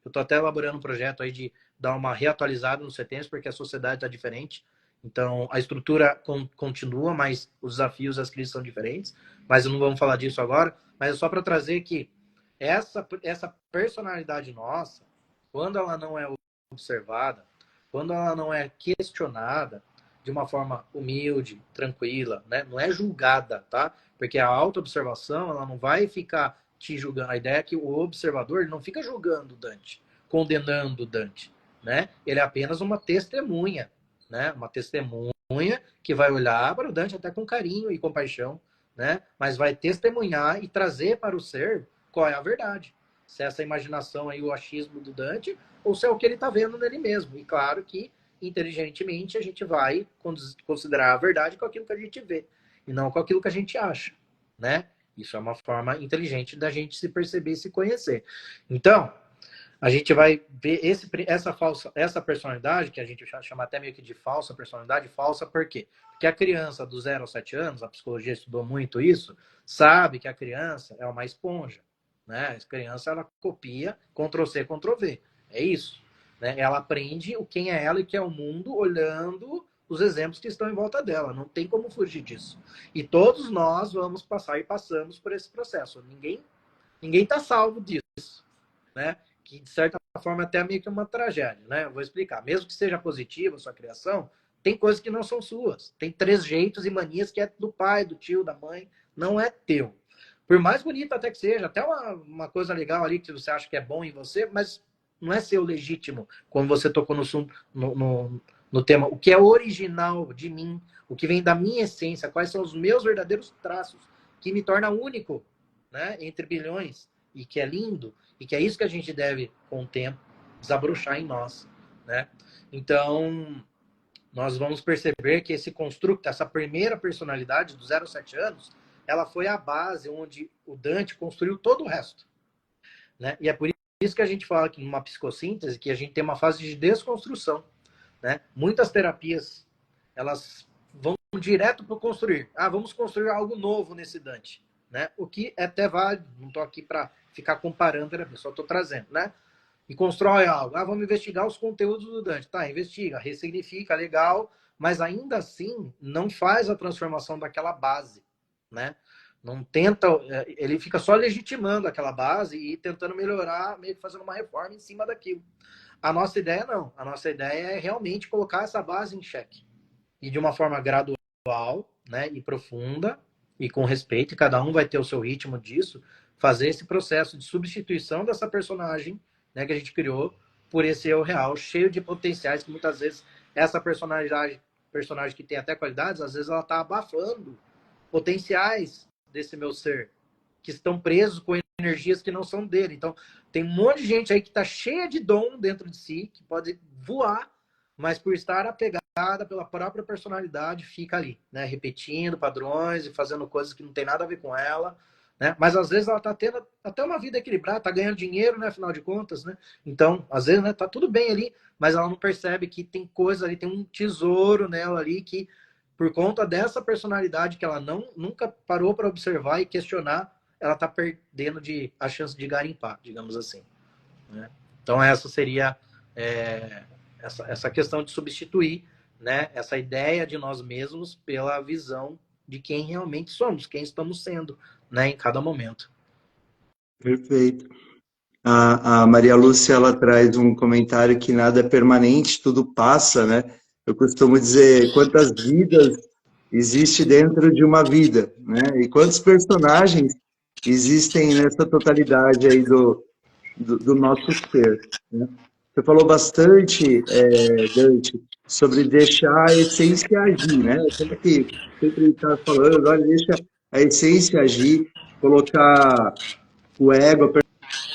eu estou até elaborando um projeto aí de dar uma reatualizada nos setênios, porque a sociedade está diferente. Então, a estrutura continua, mas os desafios, as crises são diferentes. Mas não vamos falar disso agora. Mas é só para trazer que essa personalidade nossa, quando ela não é observada, quando ela não é questionada de uma forma humilde, tranquila, né? Não é julgada, tá? Porque a autoobservação, ela não vai ficar te julgando. A ideia é que o observador ele não fica julgando o Dante, condenando o Dante, né? Ele é apenas uma testemunha, né? Uma testemunha que vai olhar para o Dante até com carinho e compaixão, né? Mas vai testemunhar e trazer para o ser qual é a verdade. Se é essa imaginação aí, o achismo do Dante, ou se é o que ele está vendo nele mesmo. E claro que, inteligentemente, a gente vai considerar a verdade com aquilo que a gente vê, e não com aquilo que a gente acha, né? Isso é uma forma inteligente da gente se perceber e se conhecer. Então, a gente vai ver essa personalidade, que a gente chama até meio que de falsa personalidade, falsa por quê? Porque a criança do 0 aos 7 anos, a psicologia estudou muito isso, sabe que a criança é uma esponja, né? A criança, ela copia, Ctrl+C, Ctrl+V, é isso. Né? Ela aprende quem é ela e quem é o mundo olhando os exemplos que estão em volta dela, não tem como fugir disso. E todos nós vamos passar e passamos por esse processo, ninguém está salvo disso, né? Que de certa forma até meio que uma tragédia, né? Eu vou explicar. Mesmo que seja positiva a sua criação, tem coisas que não são suas. Tem trejeitos e manias que é do pai, do tio, da mãe, não é teu. Por mais bonito até que seja, até uma coisa legal ali que você acha que é bom em você, mas não é seu legítimo, como você tocou no tema, o que é original de mim, o que vem da minha essência, quais são os meus verdadeiros traços, que me torna único, né, entre bilhões, e que é lindo, e que é isso que a gente deve, com o tempo, desabrochar em nós, né? Então, nós vamos perceber que esse construto, essa primeira personalidade dos 0 aos 7 anos, ela foi a base onde o Dante construiu todo o resto, né? E é por isso que a gente fala que numa psicossíntese, que a gente tem uma fase de desconstrução, né? Muitas terapias, elas vão direto para construir. Vamos construir algo novo nesse Dante, né? O que é até válido, não estou aqui para ficar comparando terapia, só estou trazendo, né? E constrói algo. Vamos investigar os conteúdos do Dante. Tá, investiga, ressignifica, legal, mas ainda assim não faz a transformação daquela base, né? Não tenta, ele fica só legitimando aquela base e tentando melhorar, meio que fazendo uma reforma em cima daquilo. A nossa ideia não. A nossa ideia é realmente colocar essa base em xeque. E de uma forma gradual, né, e profunda, e com respeito, e cada um vai ter o seu ritmo disso, fazer esse processo de substituição dessa personagem, né, que a gente criou por esse eu real, cheio de potenciais que muitas vezes essa personagem que tem até qualidades, às vezes ela está abafando potenciais desse meu ser, que estão presos com energias que não são dele. Então, tem um monte de gente aí que está cheia de dom dentro de si, que pode voar, mas por estar apegada pela própria personalidade, fica ali, né? Repetindo padrões e fazendo coisas que não tem nada a ver com ela, né? Mas às vezes ela está tendo até uma vida equilibrada, está ganhando dinheiro, né? Afinal de contas, né? Então, às vezes, né, tá tudo bem ali, mas ela não percebe que tem coisa ali, tem um tesouro nela ali que, por conta dessa personalidade que ela nunca parou para observar e questionar, ela está perdendo a chance de garimpar, digamos assim, né? Então essa seria essa questão de substituir, né, essa ideia de nós mesmos pela visão de quem realmente somos, quem estamos sendo, né, em cada momento. Perfeito. A Maria Lúcia, ela traz um comentário que nada é permanente, tudo passa, né? Eu costumo dizer quantas vidas existe dentro de uma vida, né? E quantos personagens existem nessa totalidade aí do nosso ser, né? Você falou bastante, Dante, sobre deixar a essência agir, né? Sempre está falando, olha, deixa a essência agir, colocar o ego, a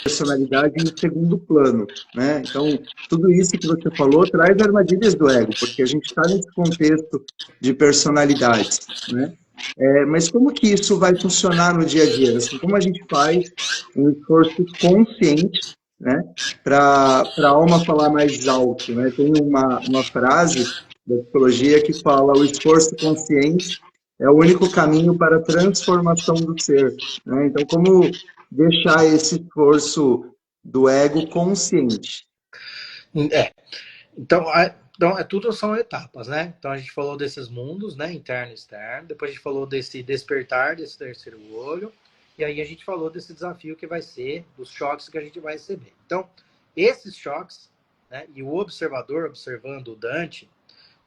personalidade em segundo plano, né? Então, tudo isso que você falou traz armadilhas do ego, porque a gente está nesse contexto de personalidades, né? Mas como que isso vai funcionar no dia a dia? Assim, como a gente faz um esforço consciente, né, para a alma falar mais alto, né? Tem uma frase da psicologia que fala: o esforço consciente é o único caminho para a transformação do ser, né? Então, como deixar esse esforço do ego consciente? É, então, tudo são etapas, né? Então a gente falou desses mundos, né? Interno e externo. Depois a gente falou desse despertar, desse terceiro olho. E aí a gente falou desse desafio que vai ser, dos choques que a gente vai receber. Então, esses choques, né? E o observador observando o Dante,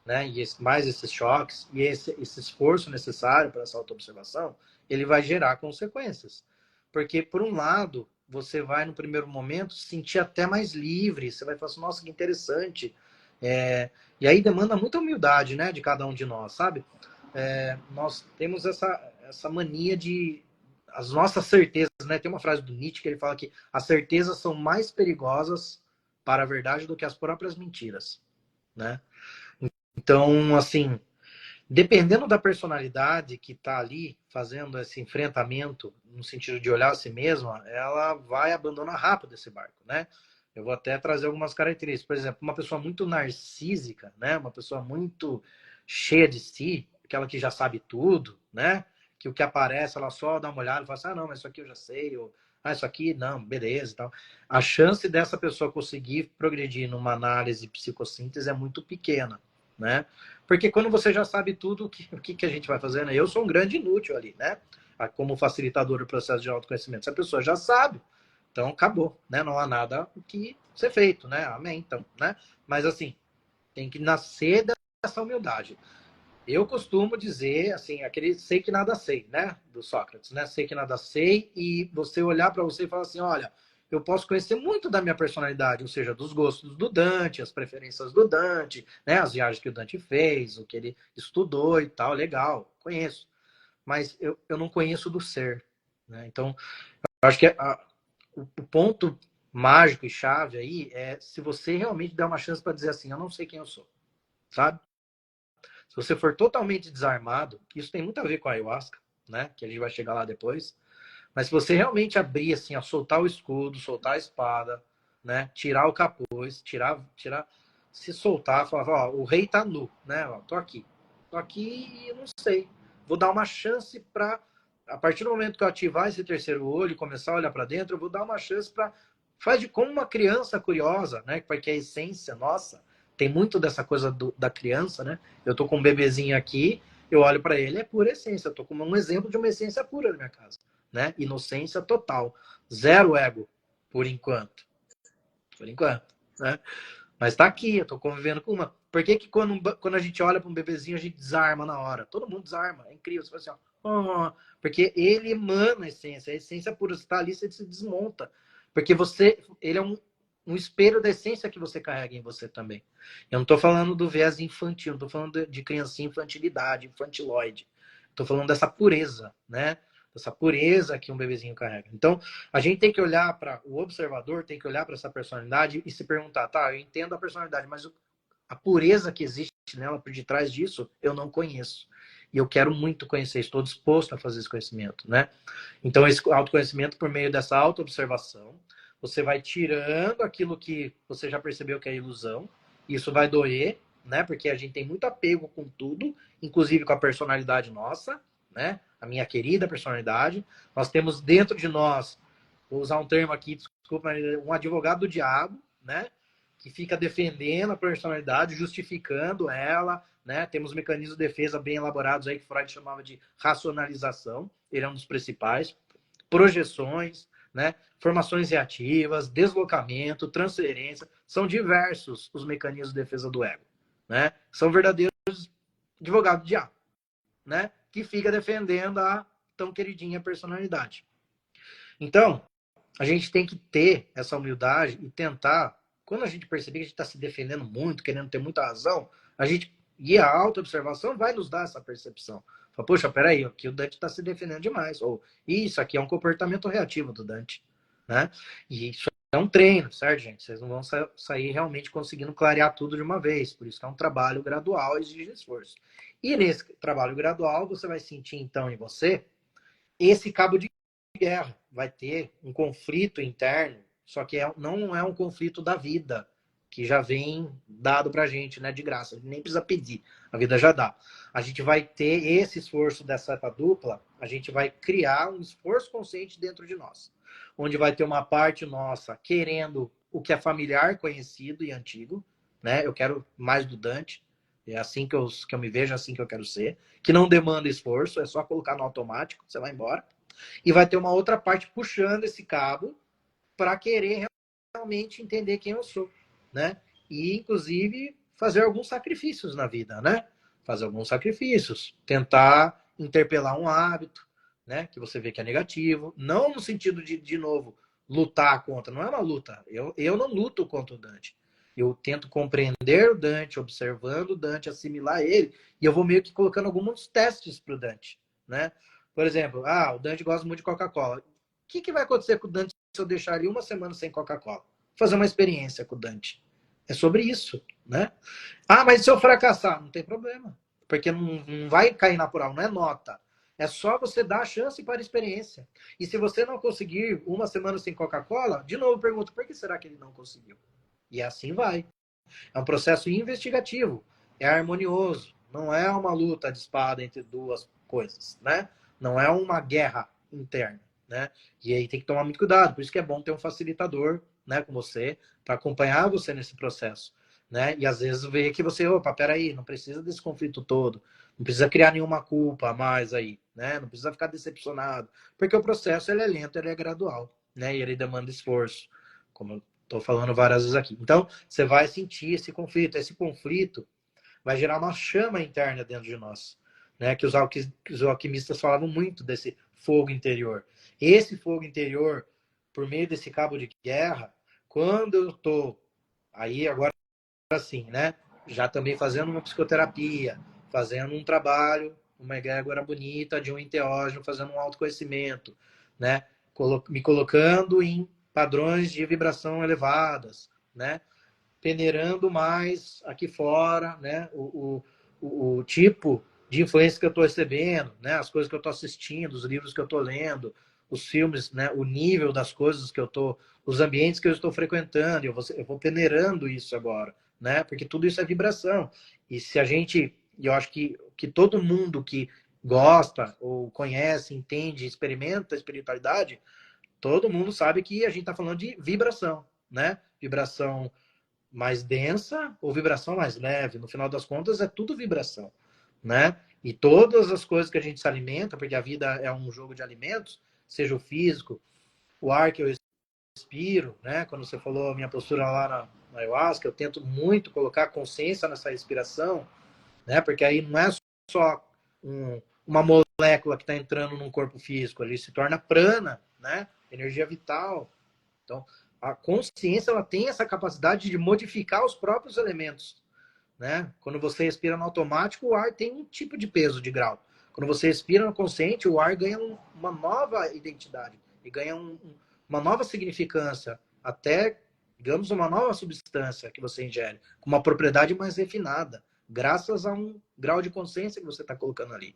né? E mais esses choques e esse esforço necessário para essa autoobservação, ele vai gerar consequências. Porque, por um lado, você vai, no primeiro momento, se sentir até mais livre. Você vai falar assim, nossa, que interessante. E aí demanda muita humildade, né, de cada um de nós, sabe? Nós temos essa mania de... As nossas certezas, né? Tem uma frase do Nietzsche que ele fala que as certezas são mais perigosas para a verdade do que as próprias mentiras, né? Então, assim, dependendo da personalidade que está ali fazendo esse enfrentamento, no sentido de olhar a si mesma, ela vai abandonar rápido esse barco, né? Eu vou até trazer algumas características. Por exemplo, uma pessoa muito narcísica, né? Uma pessoa muito cheia de si, aquela que já sabe tudo, né? Que o que aparece, ela só dá uma olhada e fala assim, ah, não, mas isso aqui eu já sei, ou ah, isso aqui, não, beleza e tal. A chance dessa pessoa conseguir progredir numa análise psicossíntese é muito pequena, né? Porque quando você já sabe tudo, o que a gente vai fazer, né? Eu sou um grande inútil ali, né? Como facilitador do processo de autoconhecimento. Se a pessoa já sabe, então acabou, né? Não há nada o que ser feito, né? Amém, então, né? Mas assim, tem que nascer dessa humildade. Eu costumo dizer, assim, aquele sei que nada sei, né? Do Sócrates, né? Sei que nada sei, e você olhar para você e falar assim, olha, eu posso conhecer muito da minha personalidade, ou seja, dos gostos do Dante, as preferências do Dante, né? As viagens que o Dante fez, o que ele estudou e tal, legal, conheço. Mas eu não conheço do ser, né? Então, eu acho que o ponto mágico e chave aí é se você realmente der uma chance para dizer assim, eu não sei quem eu sou, sabe? Se você for totalmente desarmado, isso tem muito a ver com a ayahuasca, né? Que a gente vai chegar lá depois. Mas se você realmente abrir assim, a soltar o escudo, soltar a espada, né? Tirar o capuz, se soltar, falar, ó, o rei tá nu, né? Ó, tô aqui e eu não sei. Vou dar uma chance para, a partir do momento que eu ativar esse terceiro olho e começar a olhar para dentro, eu vou dar uma chance para, faz de como uma criança curiosa, né? Porque a essência nossa tem muito dessa coisa da criança, né? Eu tô com um bebezinho aqui, eu olho para ele, é pura essência. Eu tô com um exemplo de uma essência pura na minha casa, né? Inocência total, zero ego, por enquanto, né? Mas tá aqui, eu tô convivendo com uma. Por que que quando a gente olha para um bebezinho, a gente desarma na hora? Todo mundo desarma, é incrível. Você fala assim, porque ele emana a essência pura está ali, você se desmonta. Porque ele é um espelho da essência que você carrega em você também. Eu não estou falando do viés infantil, não estou falando de criancinha, infantilidade, infantiloide. Estou falando dessa pureza, né? Dessa pureza que um bebezinho carrega. Então, a gente tem que olhar para o observador, tem que olhar para essa personalidade e se perguntar, tá, eu entendo a personalidade, mas a pureza que existe nela por detrás disso, eu não conheço. E eu quero muito conhecer, estou disposto a fazer esse conhecimento, né? Então, esse autoconhecimento, por meio dessa autoobservação, você vai tirando aquilo que você já percebeu que é ilusão. Isso vai doer, né? Porque a gente tem muito apego com tudo, inclusive com a personalidade nossa, né? A minha querida personalidade. Nós temos dentro de nós, vou usar um termo aqui, desculpa, um advogado do diabo, né? Que fica defendendo a personalidade, justificando ela, né? Temos mecanismos de defesa bem elaborados aí que Freud chamava de racionalização. Ele é um dos principais. Projeções, né? Formações reativas, deslocamento, transferência, são diversos os mecanismos de defesa do ego, né? São verdadeiros advogados do diabo, né? Que fica defendendo a tão queridinha personalidade. Então, a gente tem que ter essa humildade e tentar, quando a gente perceber que a gente está se defendendo muito, querendo ter muita razão, e a autoobservação vai nos dar essa percepção. Fala, poxa, peraí, aqui o Dante está se defendendo demais. Ou isso aqui é um comportamento reativo do Dante, né? E isso é um treino, certo, gente? Vocês não vão sair realmente conseguindo clarear tudo de uma vez. Por isso que é um trabalho gradual e exige esforço. E nesse trabalho gradual, você vai sentir, então, em você, esse cabo de guerra. Vai ter um conflito interno, só que não é um conflito da vida, que já vem dado pra gente, né, de graça. A gente nem precisa pedir, a vida já dá. A gente vai ter esse esforço dessa etapa dupla, a gente vai criar um esforço consciente dentro de nós, onde vai ter uma parte nossa querendo o que é familiar, conhecido e antigo, né? Eu quero mais do Dante, é assim que eu me vejo, é assim que eu quero ser, que não demanda esforço, é só colocar no automático, você vai embora. E vai ter uma outra parte puxando esse cabo para querer realmente entender quem eu sou, né? E, inclusive, fazer alguns sacrifícios na vida, né? Fazer alguns sacrifícios. Tentar interpelar um hábito, né? Que você vê que é negativo. Não no sentido de novo, lutar contra. Não é uma luta. Eu não luto contra o Dante. Eu tento compreender o Dante, observando o Dante, assimilar ele, e eu vou meio que colocando alguns testes para o Dante, né? Por exemplo, o Dante gosta muito de Coca-Cola. O que vai acontecer com o Dante se eu deixar ele uma semana sem Coca-Cola? Fazer uma experiência com o Dante. É sobre isso, né? Mas se eu fracassar, não tem problema. Porque não vai cair na plural, não é nota. É só você dar a chance para a experiência. E se você não conseguir uma semana sem Coca-Cola, de novo pergunto, por que será que ele não conseguiu? E assim vai. É um processo investigativo. É harmonioso. Não é uma luta de espada entre duas coisas, né? Não é uma guerra interna, né? E aí tem que tomar muito cuidado. Por isso que é bom ter um facilitador, né, com você, para acompanhar você nesse processo, né? E às vezes ver que você, opa, peraí, não precisa desse conflito todo, não precisa criar nenhuma culpa a mais aí, né? Não precisa ficar decepcionado, porque o processo ele é lento, ele é gradual, né? E ele demanda esforço, como eu estou falando várias vezes aqui. Então, você vai sentir esse conflito. Esse conflito vai gerar uma chama interna dentro de nós, né? Que os alquimistas falavam muito desse fogo interior. Esse fogo interior, por meio desse cabo de guerra, quando eu estou aí agora assim, né? Já também fazendo uma psicoterapia, fazendo um trabalho, uma egrégora bonita de um enteógeno, fazendo um autoconhecimento, né? Me colocando em padrões de vibração elevadas, né? Peneirando mais aqui fora, né? O tipo de influência que eu estou recebendo, né? As coisas que eu estou assistindo, os livros que eu estou lendo, os filmes, né? O nível das coisas que eu estou, os ambientes que eu estou frequentando, eu vou peneirando isso agora, né? Porque tudo isso é vibração. E se a gente, eu acho que todo mundo que gosta ou conhece, entende, experimenta a espiritualidade, todo mundo sabe que a gente está falando de vibração, né? Vibração mais densa ou vibração mais leve. No final das contas, é tudo vibração, né? E todas as coisas que a gente se alimenta, porque a vida é um jogo de alimentos, seja o físico, o ar que eu respiro, né? Quando você falou a minha postura lá na ayahuasca, eu tento muito colocar consciência nessa respiração, né? Porque aí não é só uma molécula que está entrando num corpo físico, ele se torna prana, né? Energia vital. Então, a consciência ela tem essa capacidade de modificar os próprios elementos, né? Quando você respira no automático, o ar tem um tipo de peso, de grau. Quando você respira no consciente, o ar ganha uma nova identidade e ganha uma nova significância, até, digamos, uma nova substância que você ingere, com uma propriedade mais refinada, graças a um grau de consciência que você está colocando ali.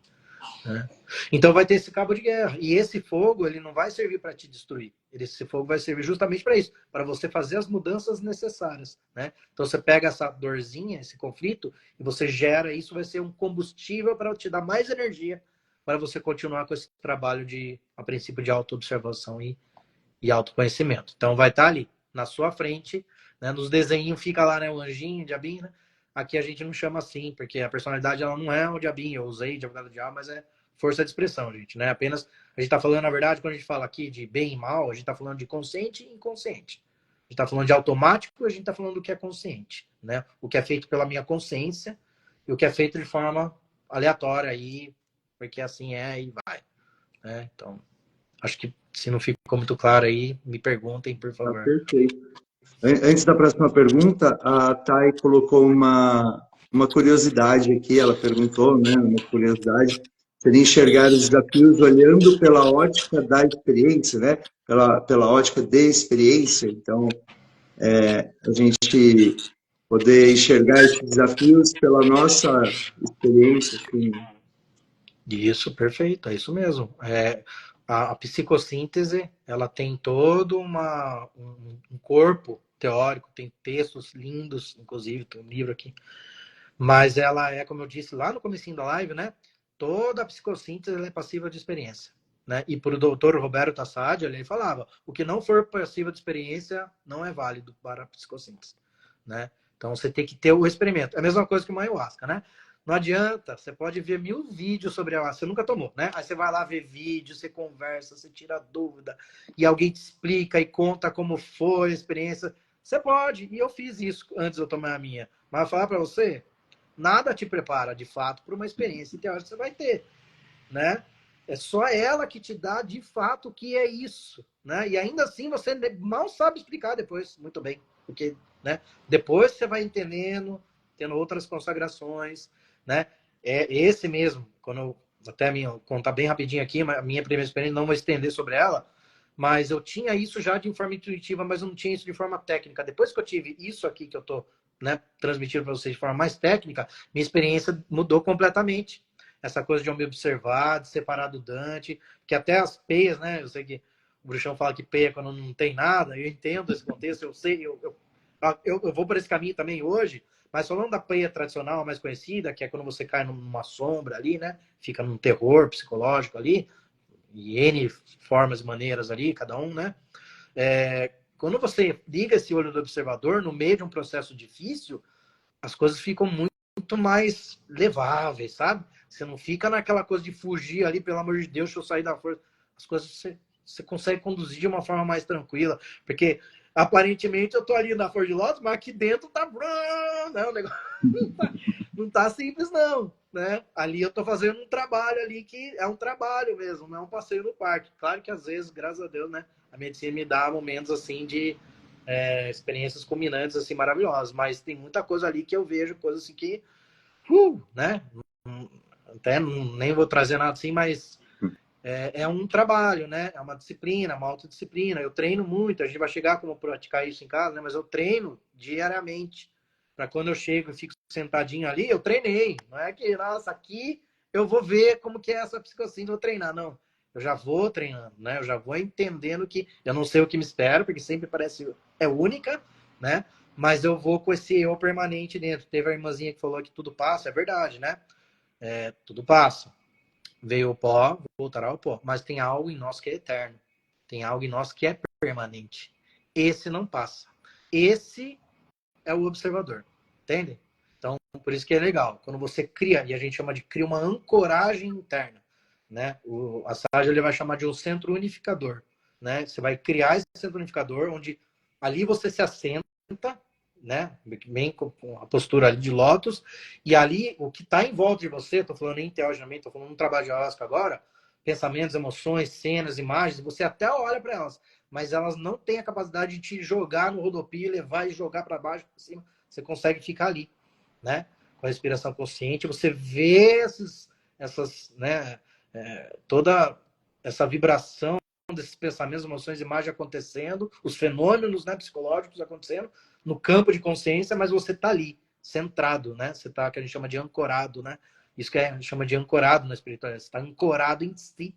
Né? Então vai ter esse cabo de guerra. E esse fogo, ele não vai servir para te destruir. Esse fogo vai servir justamente para isso, para você fazer as mudanças necessárias. Né? Então você pega essa dorzinha, esse conflito, e você gera isso, vai ser um combustível para te dar mais energia para você continuar com esse trabalho de, a princípio, de autoobservação e autoconhecimento. Então vai estar ali, na sua frente, né? Nos desenhos fica lá, né? O anjinho, o diabinho, né? Aqui a gente não chama assim, porque a personalidade ela não é o diabinho, eu usei advogado do diabo, mas é força de expressão, gente, né? Apenas a gente está falando, na verdade, quando a gente fala aqui de bem e mal, a gente está falando de consciente e inconsciente. A gente está falando de automático, a gente está falando do que é consciente, né? O que é feito pela minha consciência e o que é feito de forma aleatória aí, porque assim é e vai, né? Então, acho que se não ficou muito claro aí, me perguntem, por Tá favor. perfeito. Antes da próxima pergunta, a Thay colocou uma curiosidade aqui, ela perguntou, né, uma curiosidade, seria enxergar os desafios olhando pela ótica da experiência, né, pela ótica de experiência. Então, a gente poder enxergar esses desafios pela nossa experiência, assim. Isso, perfeito, é isso mesmo. A psicossíntese, ela tem todo um corpo teórico, tem textos lindos, inclusive, tem um livro aqui, mas ela é, como eu disse lá no comecinho da live, né? Toda a psicossíntese ela é passiva de experiência. Né? E para o doutor Roberto Tassadi, ele falava, o que não for passiva de experiência não é válido para a psicossíntese. Né? Então você tem que ter o experimento. É a mesma coisa que uma ayahuasca, né? Não adianta, você pode ver 1000 vídeos sobre ayahuasca, você nunca tomou, né? Aí você vai lá ver vídeo, você conversa, você tira dúvida, e alguém te explica e conta como foi a experiência. Você pode, e eu fiz isso antes de eu tomar a minha. Mas eu falar para você, nada te prepara, de fato, para uma experiência teórica que você vai ter, né? É só ela que te dá, de fato, o que é isso, né? E ainda assim você mal sabe explicar depois, muito bem, porque, né? Depois você vai entendendo, tendo outras consagrações, né? É esse mesmo, quando eu até contar bem rapidinho aqui, a minha primeira experiência, não vou estender sobre ela, mas eu tinha isso já de forma intuitiva, mas eu não tinha isso de forma técnica. Depois que eu tive isso aqui que eu tô, né, transmitindo para vocês de forma mais técnica, minha experiência mudou completamente. Essa coisa de eu me observar, de separar do Dante, que até as peias, né? Eu sei que o bruxão fala que peia quando não tem nada, eu entendo esse contexto, eu sei, eu vou por esse caminho também hoje, mas falando da peia tradicional, mais conhecida, que é quando você cai numa sombra ali, né? Fica num terror psicológico ali, e N formas e maneiras ali, cada um, né? Quando você liga esse olho do observador no meio de um processo difícil, as coisas ficam muito mais leváveis, sabe? Você não fica naquela coisa de fugir ali, pelo amor de Deus, deixa eu sair da força. As coisas você consegue conduzir de uma forma mais tranquila, porque aparentemente eu tô ali na Flor de Lótus, mas aqui dentro tá... Né? O negócio não tá simples, não. Né? Ali eu tô fazendo um trabalho ali que é um trabalho mesmo, não é um passeio no parque. Claro que às vezes, graças a Deus, né, a medicina me dá momentos assim de experiências culminantes assim maravilhosas, mas tem muita coisa ali que eu vejo, coisas assim que, né? Até nem vou trazer nada assim, mas é um trabalho, né? É uma disciplina, uma autodisciplina. Eu treino muito, a gente vai chegar como praticar isso em casa, né? Mas eu treino diariamente. Para quando eu chego e fico sentadinho ali, eu treinei. Não é que, nossa, aqui eu vou ver como que é essa psicossíntese, vou treinar. Não, eu já vou treinando, né? Eu já vou entendendo que eu não sei o que me espera, porque sempre parece única, né? Mas eu vou com esse eu permanente dentro. Teve a irmãzinha que falou que tudo passa, é verdade, né? Tudo passa. Veio o pó, voltará ao pó. Mas tem algo em nós que é eterno. Tem algo em nós que é permanente. Esse não passa. Esse é o observador. Entende? Então, por isso que é legal. Quando você cria, e a gente chama de cria uma ancoragem interna. Né? A Sage ele vai chamar de um centro unificador. Né? Você vai criar esse centro unificador, onde ali você se assenta, né? Bem com a postura ali de lótus, e ali o que está em volta de você, estou falando nem teoricamente, estou falando no trabalho de ayahuasca agora, pensamentos, emoções, cenas, imagens, você até olha para elas, mas elas não têm a capacidade de te jogar no rodopio, levar e jogar para baixo, para cima, você consegue ficar ali, né? Com a respiração consciente, você vê essas, né? Toda essa vibração desses pensamentos, emoções, imagens acontecendo, os fenômenos, né, psicológicos acontecendo no campo de consciência, mas você está ali, centrado, né? Você está, que a gente chama de ancorado, né? Isso que a gente chama de ancorado na espiritualidade, você está ancorado em si,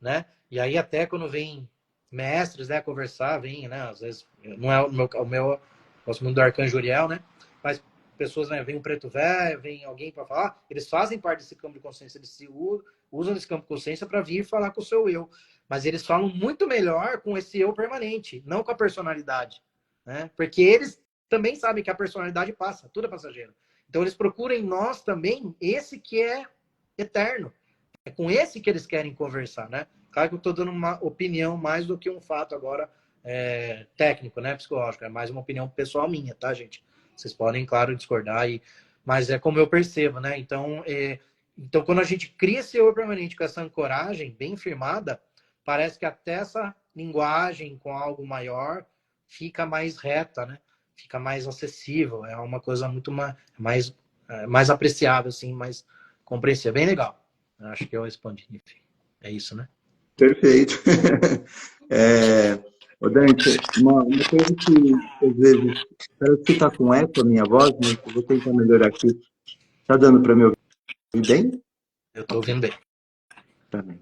né? E aí até quando vem mestres, né, conversar, vem, né, às vezes, não é o meu gosto muito do Arcanjo Uriel, né? Mas pessoas, né, vem um preto velho, vem alguém para falar, eles fazem parte desse campo de consciência, eles se usam desse campo de consciência para vir falar com o seu eu. Mas eles falam muito melhor com esse eu permanente, não com a personalidade, né? Porque eles também sabem que a personalidade passa, tudo é passageiro. Então eles procuram em nós também esse que é eterno. É com esse que eles querem conversar, né? Claro que eu estou dando uma opinião mais do que um fato agora técnico, né? Psicológico. É mais uma opinião pessoal minha, tá, gente? Vocês podem, claro, discordar, mas é como eu percebo, né? Então, quando a gente cria esse eu permanente com essa ancoragem bem firmada, parece que até essa linguagem com algo maior fica mais reta, né? Fica mais acessível. É uma coisa muito mais apreciável, assim, mais compreensível. Bem legal. Acho que eu respondi. Enfim, é isso, né? Perfeito. Ô Dante, uma coisa que às vezes parece que está com eco a minha voz, mas eu vou tentar melhorar aqui. Tá dando para me ouvir bem? Eu estou ouvindo bem. Tá bem.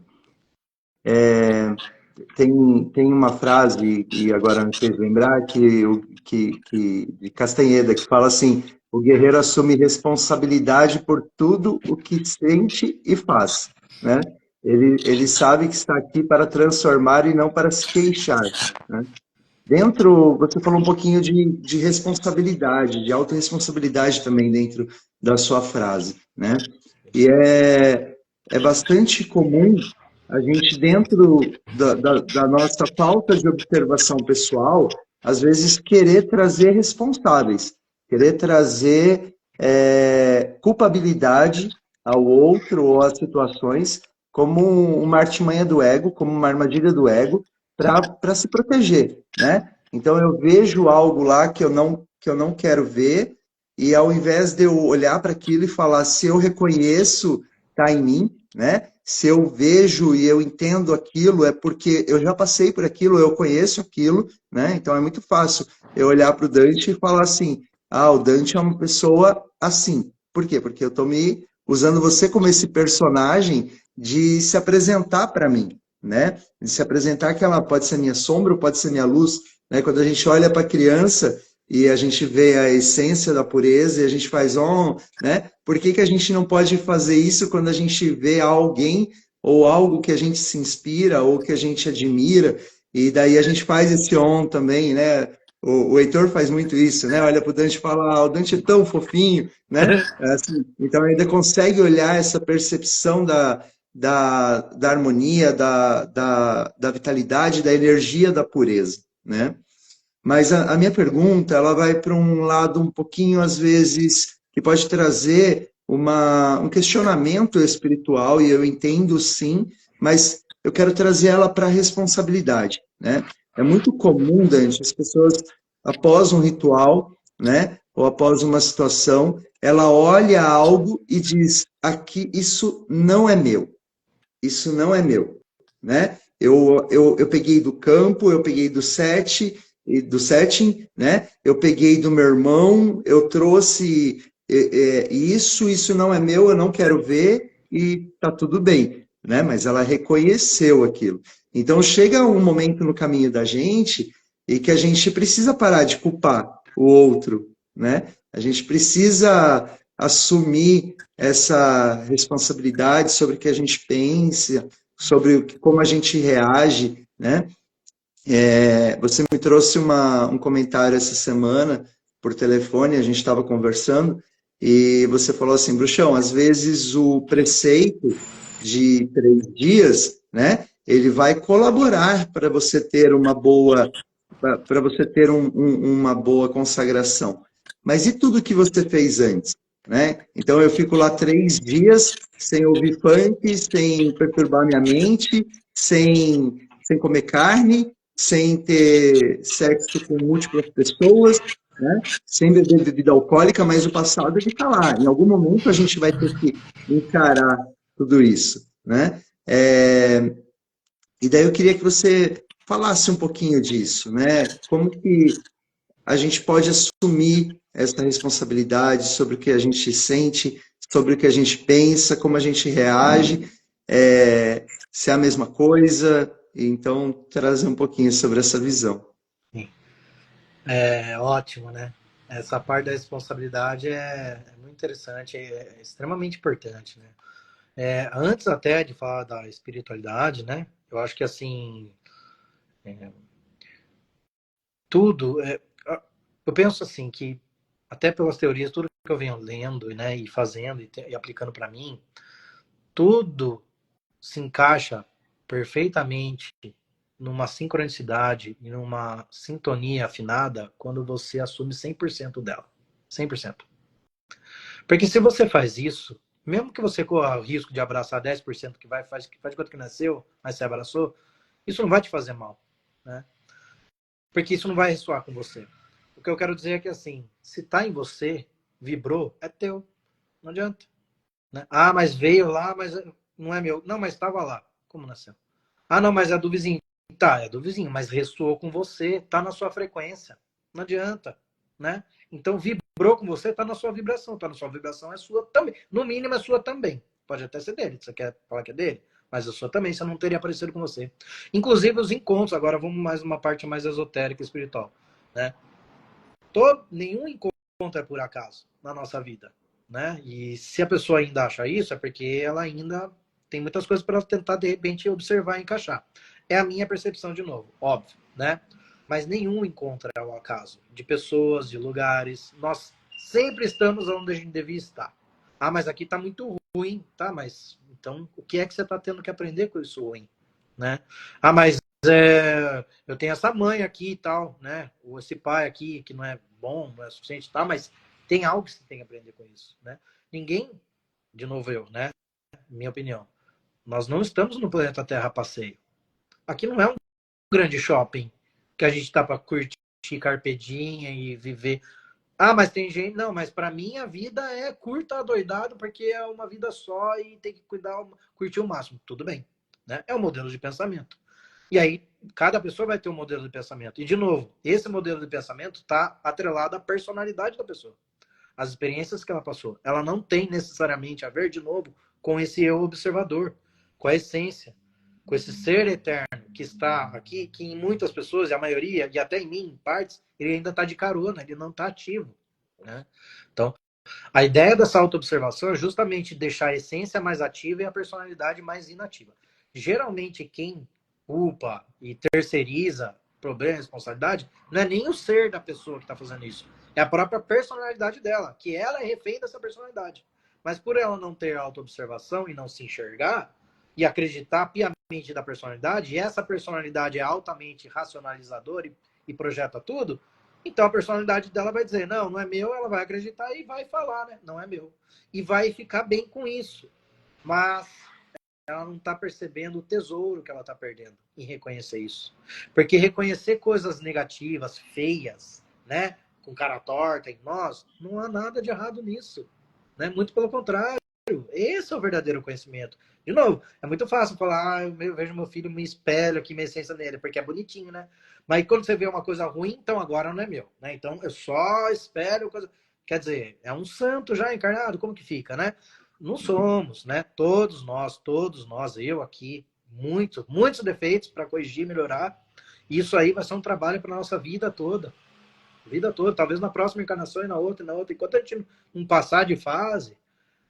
Tem uma frase, e agora me fez lembrar, de Castanheda, que fala assim: o guerreiro assume responsabilidade por tudo o que sente e faz, né? Ele sabe que está aqui para transformar e não para se queixar, né? Você falou um pouquinho de responsabilidade, de autorresponsabilidade também dentro da sua frase, né? E é bastante comum a gente, dentro da nossa falta de observação pessoal, às vezes querer trazer responsáveis, querer trazer culpabilidade ao outro ou às situações como uma artimanha do ego, como uma armadilha do ego, para se proteger, né? Então eu vejo algo lá que eu não quero ver, e ao invés de eu olhar para aquilo e falar, se eu reconheço, está em mim, né? Se eu vejo e eu entendo aquilo, é porque eu já passei por aquilo, eu conheço aquilo, né? Então é muito fácil eu olhar para o Dante e falar assim, o Dante é uma pessoa assim. Por quê? Porque eu estou me usando você como esse personagem de se apresentar para mim, né? De se apresentar que ela pode ser minha sombra ou pode ser minha luz, né? Quando a gente olha para a criança e a gente vê a essência da pureza e a gente faz né? Por que a gente não pode fazer isso quando a gente vê alguém ou algo que a gente se inspira ou que a gente admira? E daí a gente faz esse também, né? O Heitor faz muito isso, né? Olha para o Dante e fala, o Dante é tão fofinho, né? Assim, então ainda consegue olhar essa percepção da harmonia, da vitalidade, da energia da pureza, né? Mas a minha pergunta, ela vai para um lado um pouquinho, às vezes, que pode trazer um questionamento espiritual, e eu entendo sim, mas eu quero trazer ela para a responsabilidade, né? É muito comum, Dante, as pessoas, após um ritual, né, ou após uma situação, ela olha algo e diz, aqui, isso não é meu, isso não é meu, né? Eu peguei do campo, eu peguei do setting, né? Eu peguei do meu irmão, eu trouxe isso não é meu, eu não quero ver e tá tudo bem, né? Mas ela reconheceu aquilo. Então chega um momento no caminho da gente e que a gente precisa parar de culpar o outro, né? A gente precisa assumir essa responsabilidade sobre o que a gente pensa, sobre como a gente reage, né? Você me trouxe um comentário essa semana por telefone, a gente estava conversando, e você falou assim, Bruxão, às vezes o preceito de 3 dias, né, ele vai colaborar para você ter uma boa, uma boa consagração. Mas e tudo que você fez antes? Né? Então eu fico lá 3 dias sem ouvir funk, sem perturbar minha mente, sem comer carne, sem ter sexo com múltiplas pessoas, né? Sem beber bebida alcoólica, mas o passado ele está lá. Em algum momento a gente vai ter que encarar tudo isso, né? E daí eu queria que você falasse um pouquinho disso, né? Como que a gente pode assumir essa responsabilidade sobre o que a gente sente, sobre o que a gente pensa, como a gente reage, se é a mesma coisa. Então, trazer um pouquinho sobre essa visão. Sim. É ótimo, né? Essa parte da responsabilidade é muito interessante, é extremamente importante, né? Antes até de falar da espiritualidade, né? Eu acho que assim, tudo, eu penso assim que até pelas teorias, tudo que eu venho lendo, né, e fazendo e aplicando para mim, tudo se encaixa perfeitamente numa sincronicidade e numa sintonia afinada quando você assume 100% dela. 100%. Porque se você faz isso, mesmo que você corra o risco de abraçar 10% que faz de conta que nasceu, mas você abraçou, isso não vai te fazer mal, né? Porque isso não vai ressoar com você. O que eu quero dizer é que assim, se tá em você, vibrou, é teu. Não adianta. Né? Ah, mas veio lá, mas não é meu. Não, mas estava lá. Como nasceu? Ah, não, mas é do vizinho. Tá, é do vizinho, mas ressoou com você, tá na sua frequência. Não adianta, né? Então vibrou com você, tá na sua vibração. Tá na sua vibração, é sua também. No mínimo é sua também. Pode até ser dele, você quer falar que é dele, mas a sua também, você não teria aparecido com você. Inclusive os encontros, agora vamos mais uma parte mais esotérica e espiritual, né? Nenhum encontro é por acaso na nossa vida, né? E se a pessoa ainda acha isso, é porque ela ainda tem muitas coisas para tentar, de repente, observar e encaixar. É a minha percepção, de novo, óbvio, né? Mas nenhum encontro é ao acaso. De pessoas, de lugares. Nós sempre estamos onde a gente devia estar. Ah, mas aqui está muito ruim. Tá, mas então o que é que você está tendo que aprender com isso ruim? Né? Ah, mas eu tenho essa mãe aqui e tal, né? Ou esse pai aqui que não é bom, não é suficiente, tá? Mas tem algo que você tem que aprender com isso, né? Ninguém, de novo eu, né? Minha opinião, nós não estamos no planeta Terra a passeio. Aqui não é um grande shopping que a gente tá para curtir carpedinha e viver. Ah, mas tem gente, não, mas para mim a vida é curta, doidado, porque é uma vida só e tem que cuidar, curtir o máximo. Tudo bem, né? É um modelo de pensamento. E aí, cada pessoa vai ter um modelo de pensamento. E, de novo, esse modelo de pensamento está atrelado à personalidade da pessoa. As experiências que ela passou. Ela não tem necessariamente a ver, de novo, com esse eu observador, com a essência, com esse ser eterno que está aqui, que em muitas pessoas, e a maioria, e até em mim, em partes, ele ainda está de carona, ele não está ativo. Né? Então, a ideia dessa autoobservação é justamente deixar a essência mais ativa e a personalidade mais inativa. Geralmente, quem culpa e terceiriza problema e responsabilidade não é nem o ser da pessoa que está fazendo isso, é a própria personalidade dela, que ela é refém dessa personalidade. Mas por ela não ter autoobservação e não se enxergar e acreditar piamente da personalidade, e essa personalidade é altamente racionalizadora e projeta tudo, então a personalidade dela vai dizer, não, não é meu, ela vai acreditar e vai falar, né? Não é meu. E vai ficar bem com isso. Mas ela não está percebendo o tesouro que ela está perdendo em reconhecer isso. Porque reconhecer coisas negativas, feias, né? Com cara torta em nós, não há nada de errado nisso. Né? Muito pelo contrário. Esse é o verdadeiro conhecimento. De novo, é muito fácil falar, eu vejo meu filho, me espelho aqui, minha essência nele, porque é bonitinho, né? Mas quando você vê uma coisa ruim, então agora não é meu, né? Então eu só espelho coisa. Quer dizer, é um santo já encarnado, como que fica, né? Não somos, né? Todos nós, eu aqui, muitos defeitos para corrigir, melhorar. Isso aí vai ser um trabalho para nossa vida toda. Vida toda, talvez na próxima encarnação e na outra, e na outra. Enquanto a gente não passar de fase,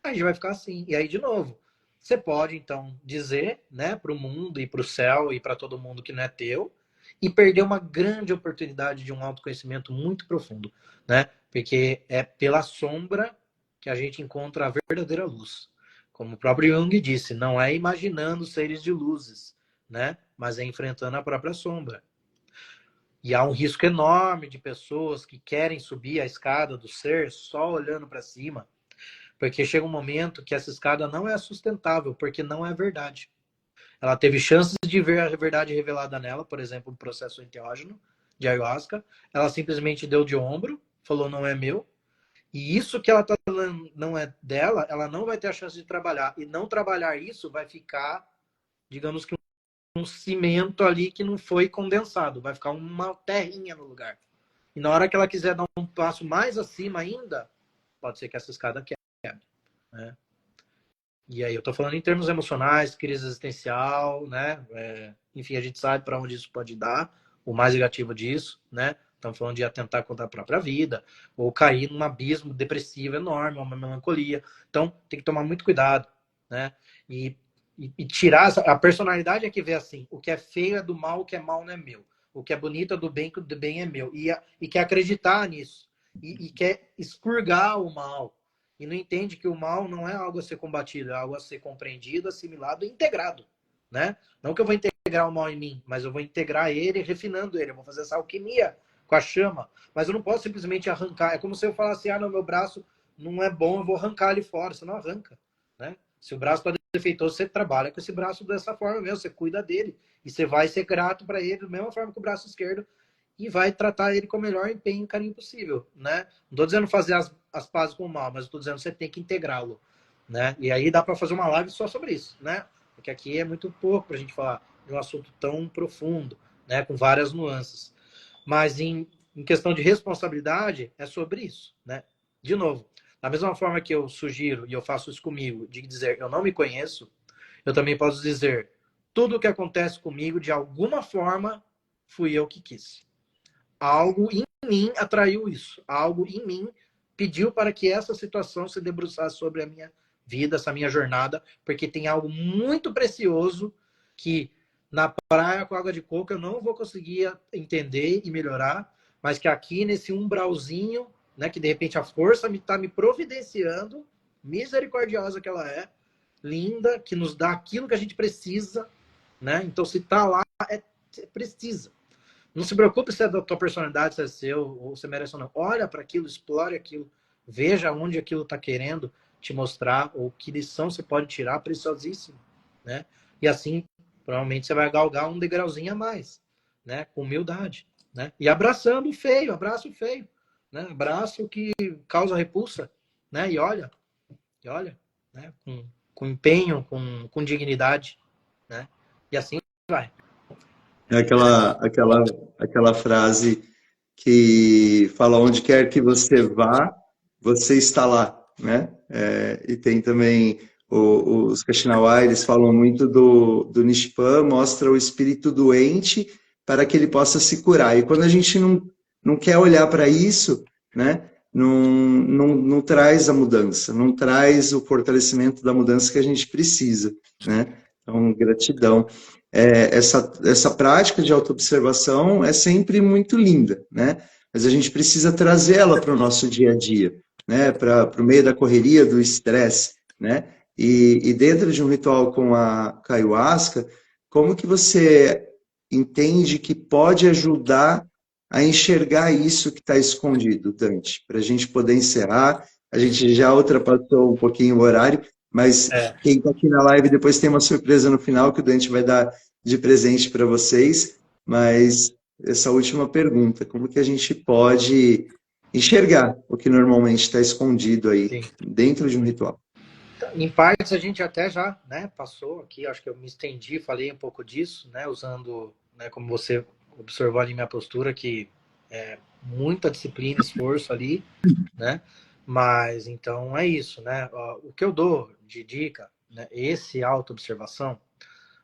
a gente vai ficar assim. E aí, de novo, você pode, então, dizer, né, para o mundo e para o céu e para todo mundo que não é teu, e perder uma grande oportunidade de um autoconhecimento muito profundo, né? Porque é pela sombra que a gente encontra a verdadeira luz. Como o próprio Jung disse, não é imaginando seres de luzes, né? Mas é enfrentando a própria sombra. E há um risco enorme de pessoas que querem subir a escada do ser só olhando para cima, porque chega um momento que essa escada não é sustentável, porque não é verdade. Ela teve chances de ver a verdade revelada nela, por exemplo, um processo enteógeno de ayahuasca. Ela simplesmente deu de ombro, falou não é meu. E isso que ela está falando não é dela, ela não vai ter a chance de trabalhar. E não trabalhar isso vai ficar, digamos que um cimento ali que não foi condensado. Vai ficar uma terrinha no lugar. E na hora que ela quiser dar um passo mais acima ainda, pode ser que essa escada quebre. Né? E aí eu estou falando em termos emocionais, crise existencial, né? Enfim, a gente sabe para onde isso pode dar, o mais negativo disso, né? Estamos falando de atentar contra a própria vida, ou cair num abismo depressivo enorme, uma melancolia. Então, tem que tomar muito cuidado, né? E tirar a personalidade é que vê assim, o que é feio é do mal, o que é mal não é meu. O que é bonito é do bem, que o do bem é meu. E quer acreditar nisso. E quer expurgar o mal. E não entende que o mal não é algo a ser combatido, é algo a ser compreendido, assimilado e integrado. Né? Não que eu vou integrar o mal em mim, mas eu vou integrar ele refinando ele. Eu vou fazer essa alquimia com a chama. Mas eu não posso simplesmente arrancar. É como se eu falasse, ah, não, meu braço não é bom, eu vou arrancar ele fora. Você não arranca. Né? Se o braço está defeituoso, você trabalha com esse braço dessa forma mesmo, você cuida dele. E você vai ser grato para ele da mesma forma que o braço esquerdo e vai tratar ele com o melhor empenho e carinho possível, né? Não estou dizendo fazer as pazes com o mal, mas estou dizendo que você tem que integrá-lo, né? E aí dá para fazer uma live só sobre isso, né? Porque aqui é muito pouco para a gente falar de um assunto tão profundo, né? Com várias nuances. Mas em questão de responsabilidade, é sobre isso, né? De novo, da mesma forma que eu sugiro, e eu faço isso comigo, de dizer eu não me conheço, eu também posso dizer tudo o que acontece comigo, de alguma forma, fui eu que quis. Algo em mim atraiu isso. Algo em mim pediu para que essa situação se debruçasse sobre a minha vida, essa minha jornada, porque tem algo muito precioso que na praia com água de coco eu não vou conseguir entender e melhorar, mas que aqui nesse umbralzinho, né, que de repente a força está me providenciando, misericordiosa que ela é, linda, que nos dá aquilo que a gente precisa, né? Então se está lá, precisa. Não se preocupe se é da tua personalidade, se é seu, ou se merece ou não. Olha para aquilo, explore aquilo. Veja onde aquilo está querendo te mostrar, ou que lição você pode tirar, preciosíssimo. Né? E assim, provavelmente você vai galgar um degrauzinho a mais. Né? Com humildade. Né? E abraçando o feio, abraço o feio. Né? Abraço que causa repulsa. Né? E olha, né? Com empenho, com dignidade. Né? E assim vai. É aquela frase que fala onde quer que você vá, você está lá, né? E tem também os Kashinawai, eles falam muito do Nishpan, mostra o espírito doente para que ele possa se curar. E quando a gente não quer olhar para isso, né? Não traz a mudança, não traz o fortalecimento da mudança que a gente precisa, né? Então, gratidão. Essa prática de autoobservação é sempre muito linda, né? Mas a gente precisa trazer ela para o nosso dia a dia, né? Para o meio da correria, do estresse, né? E dentro de um ritual com a ayahuasca, como que você entende que pode ajudar a enxergar isso que está escondido, Dante? Para a gente poder encerrar, a gente já ultrapassou um pouquinho o horário, mas quem está aqui na live depois tem uma surpresa no final que o Dante vai dar de presente para vocês. Mas essa última pergunta, como que a gente pode enxergar o que normalmente está escondido aí Sim. dentro de um ritual? Em partes a gente até já, né, passou aqui, acho que eu me estendi, falei um pouco disso, né, usando, né, como você observou ali minha postura, que é muita disciplina, esforço ali, né, mas então é isso, né, o que eu dou de dica, né, esse auto-observação,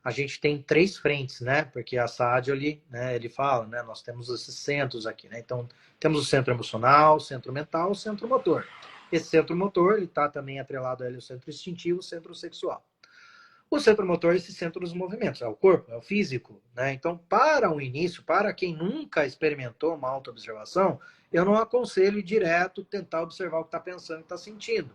a gente tem três frentes, né, porque a Sádio ali, né, ele fala, né, nós temos esses centros aqui, né, então temos o centro emocional, o centro mental, o centro motor. Esse centro motor, ele está também atrelado ao centro instintivo, o centro sexual. O centro motor é esse centro dos movimentos, é o corpo, é o físico. Né? Então, para o início, para quem nunca experimentou uma autoobservação, eu não aconselho direto tentar observar o que está pensando e está sentindo.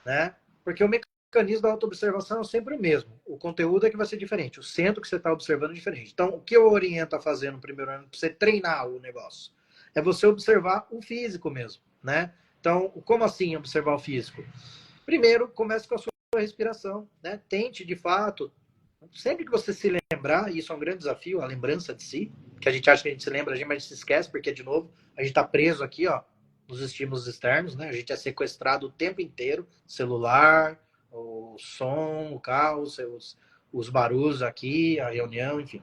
Né? Porque o mecanismo da autoobservação é sempre o mesmo. O conteúdo é que vai ser diferente. O centro que você está observando é diferente. Então, o que eu oriento a fazer no primeiro ano para você treinar o negócio? É você observar o físico mesmo, né? Então, como assim observar o físico? Primeiro, comece com a sua respiração, né? Tente, de fato, sempre que você se lembrar, e isso é um grande desafio, a lembrança de si, que a gente acha que a gente se lembra, mas a gente se esquece, porque, de novo, a gente está preso aqui, ó, nos estímulos externos, né? A gente é sequestrado o tempo inteiro, celular, o som, o carro, os barulhos aqui, a reunião, enfim.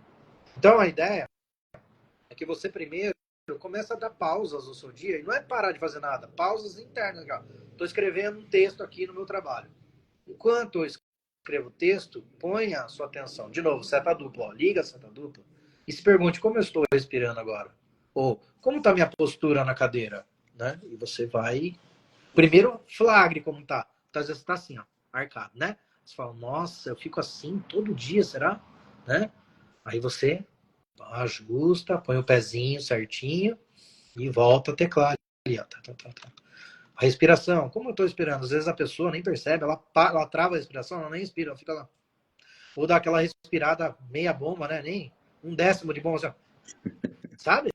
Então, a ideia é que você primeiro começa a dar pausas no seu dia, e não é parar de fazer nada, pausas internas. Estou escrevendo um texto aqui no meu trabalho. Enquanto eu escrevo o texto, ponha a sua atenção. De novo, seta dupla, ó, liga a seta dupla e se pergunte como eu estou respirando agora. Ou como está minha postura na cadeira, né? E você vai... Primeiro, flagre como está. Então, às vezes está assim, ó, marcado, né? Você fala, nossa, eu fico assim todo dia, será? Né? Aí você ajusta, põe o pezinho certinho e volta a teclar ali, ó. A respiração, como eu estou respirando? Às vezes a pessoa nem percebe, ela trava a respiração, ela nem respira, ela fica lá. Ou dá aquela respirada meia bomba, né? Nem um décimo de bomba, assim, sabe?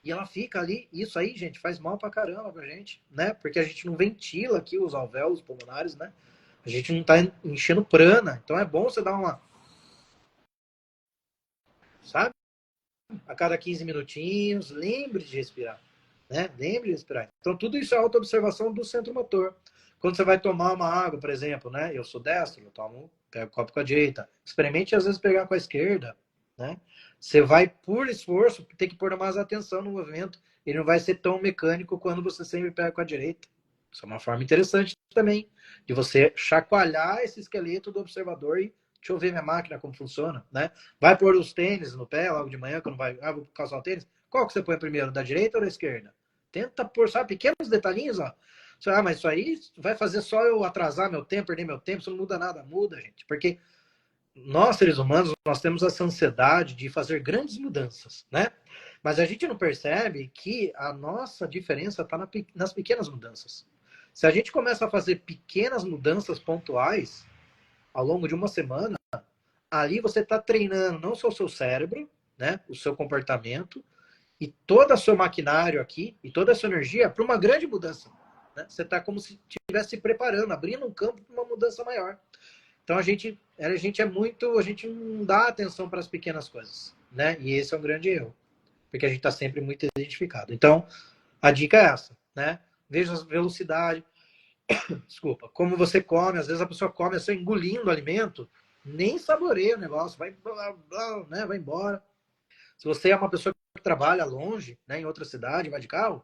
E ela fica ali, isso aí, gente, faz mal pra caramba pra gente, né? Porque a gente não ventila aqui os alvéolos pulmonares, né? A gente não tá enchendo prana. Então é bom você dar uma, sabe? A cada 15 minutinhos, lembre de respirar, né? Lembre de respirar. Então tudo isso é autoobservação do centro motor. Quando você vai tomar uma água, por exemplo, né? Eu sou destro, eu pego o copo com a direita. Experimente às vezes pegar com a esquerda, né? Você vai, por esforço, ter que pôr mais atenção no movimento. Ele não vai ser tão mecânico quando você sempre pega com a direita. Isso é uma forma interessante também de você chacoalhar esse esqueleto do observador e deixa eu ver minha máquina como funciona, né? Vai pôr os tênis no pé logo de manhã, quando vai, vou calçar o tênis. Qual que você põe primeiro, da direita ou da esquerda? Tenta pôr, sabe, pequenos detalhinhos, ó. Mas isso aí vai fazer só eu atrasar meu tempo, perder meu tempo, isso não muda nada. Muda, gente, porque nós, seres humanos, nós temos essa ansiedade de fazer grandes mudanças, né? Mas a gente não percebe que a nossa diferença está nas pequenas mudanças. Se a gente começa a fazer pequenas mudanças pontuais ao longo de uma semana, ali você está treinando não só o seu cérebro, né, o seu comportamento e todo o seu maquinário aqui e toda a sua energia para uma grande mudança. Né? Você está como se estivesse se preparando, abrindo um campo para uma mudança maior. Então a gente não dá atenção para as pequenas coisas, né? E esse é um grande erro, porque a gente está sempre muito identificado. Então a dica é essa, né? Veja a velocidade, desculpa, como você come. Às vezes a pessoa come assim, engolindo o alimento, nem saboreia o negócio, vai, né, vai embora. Se você é uma pessoa que trabalha longe, né, em outra cidade, vai de carro,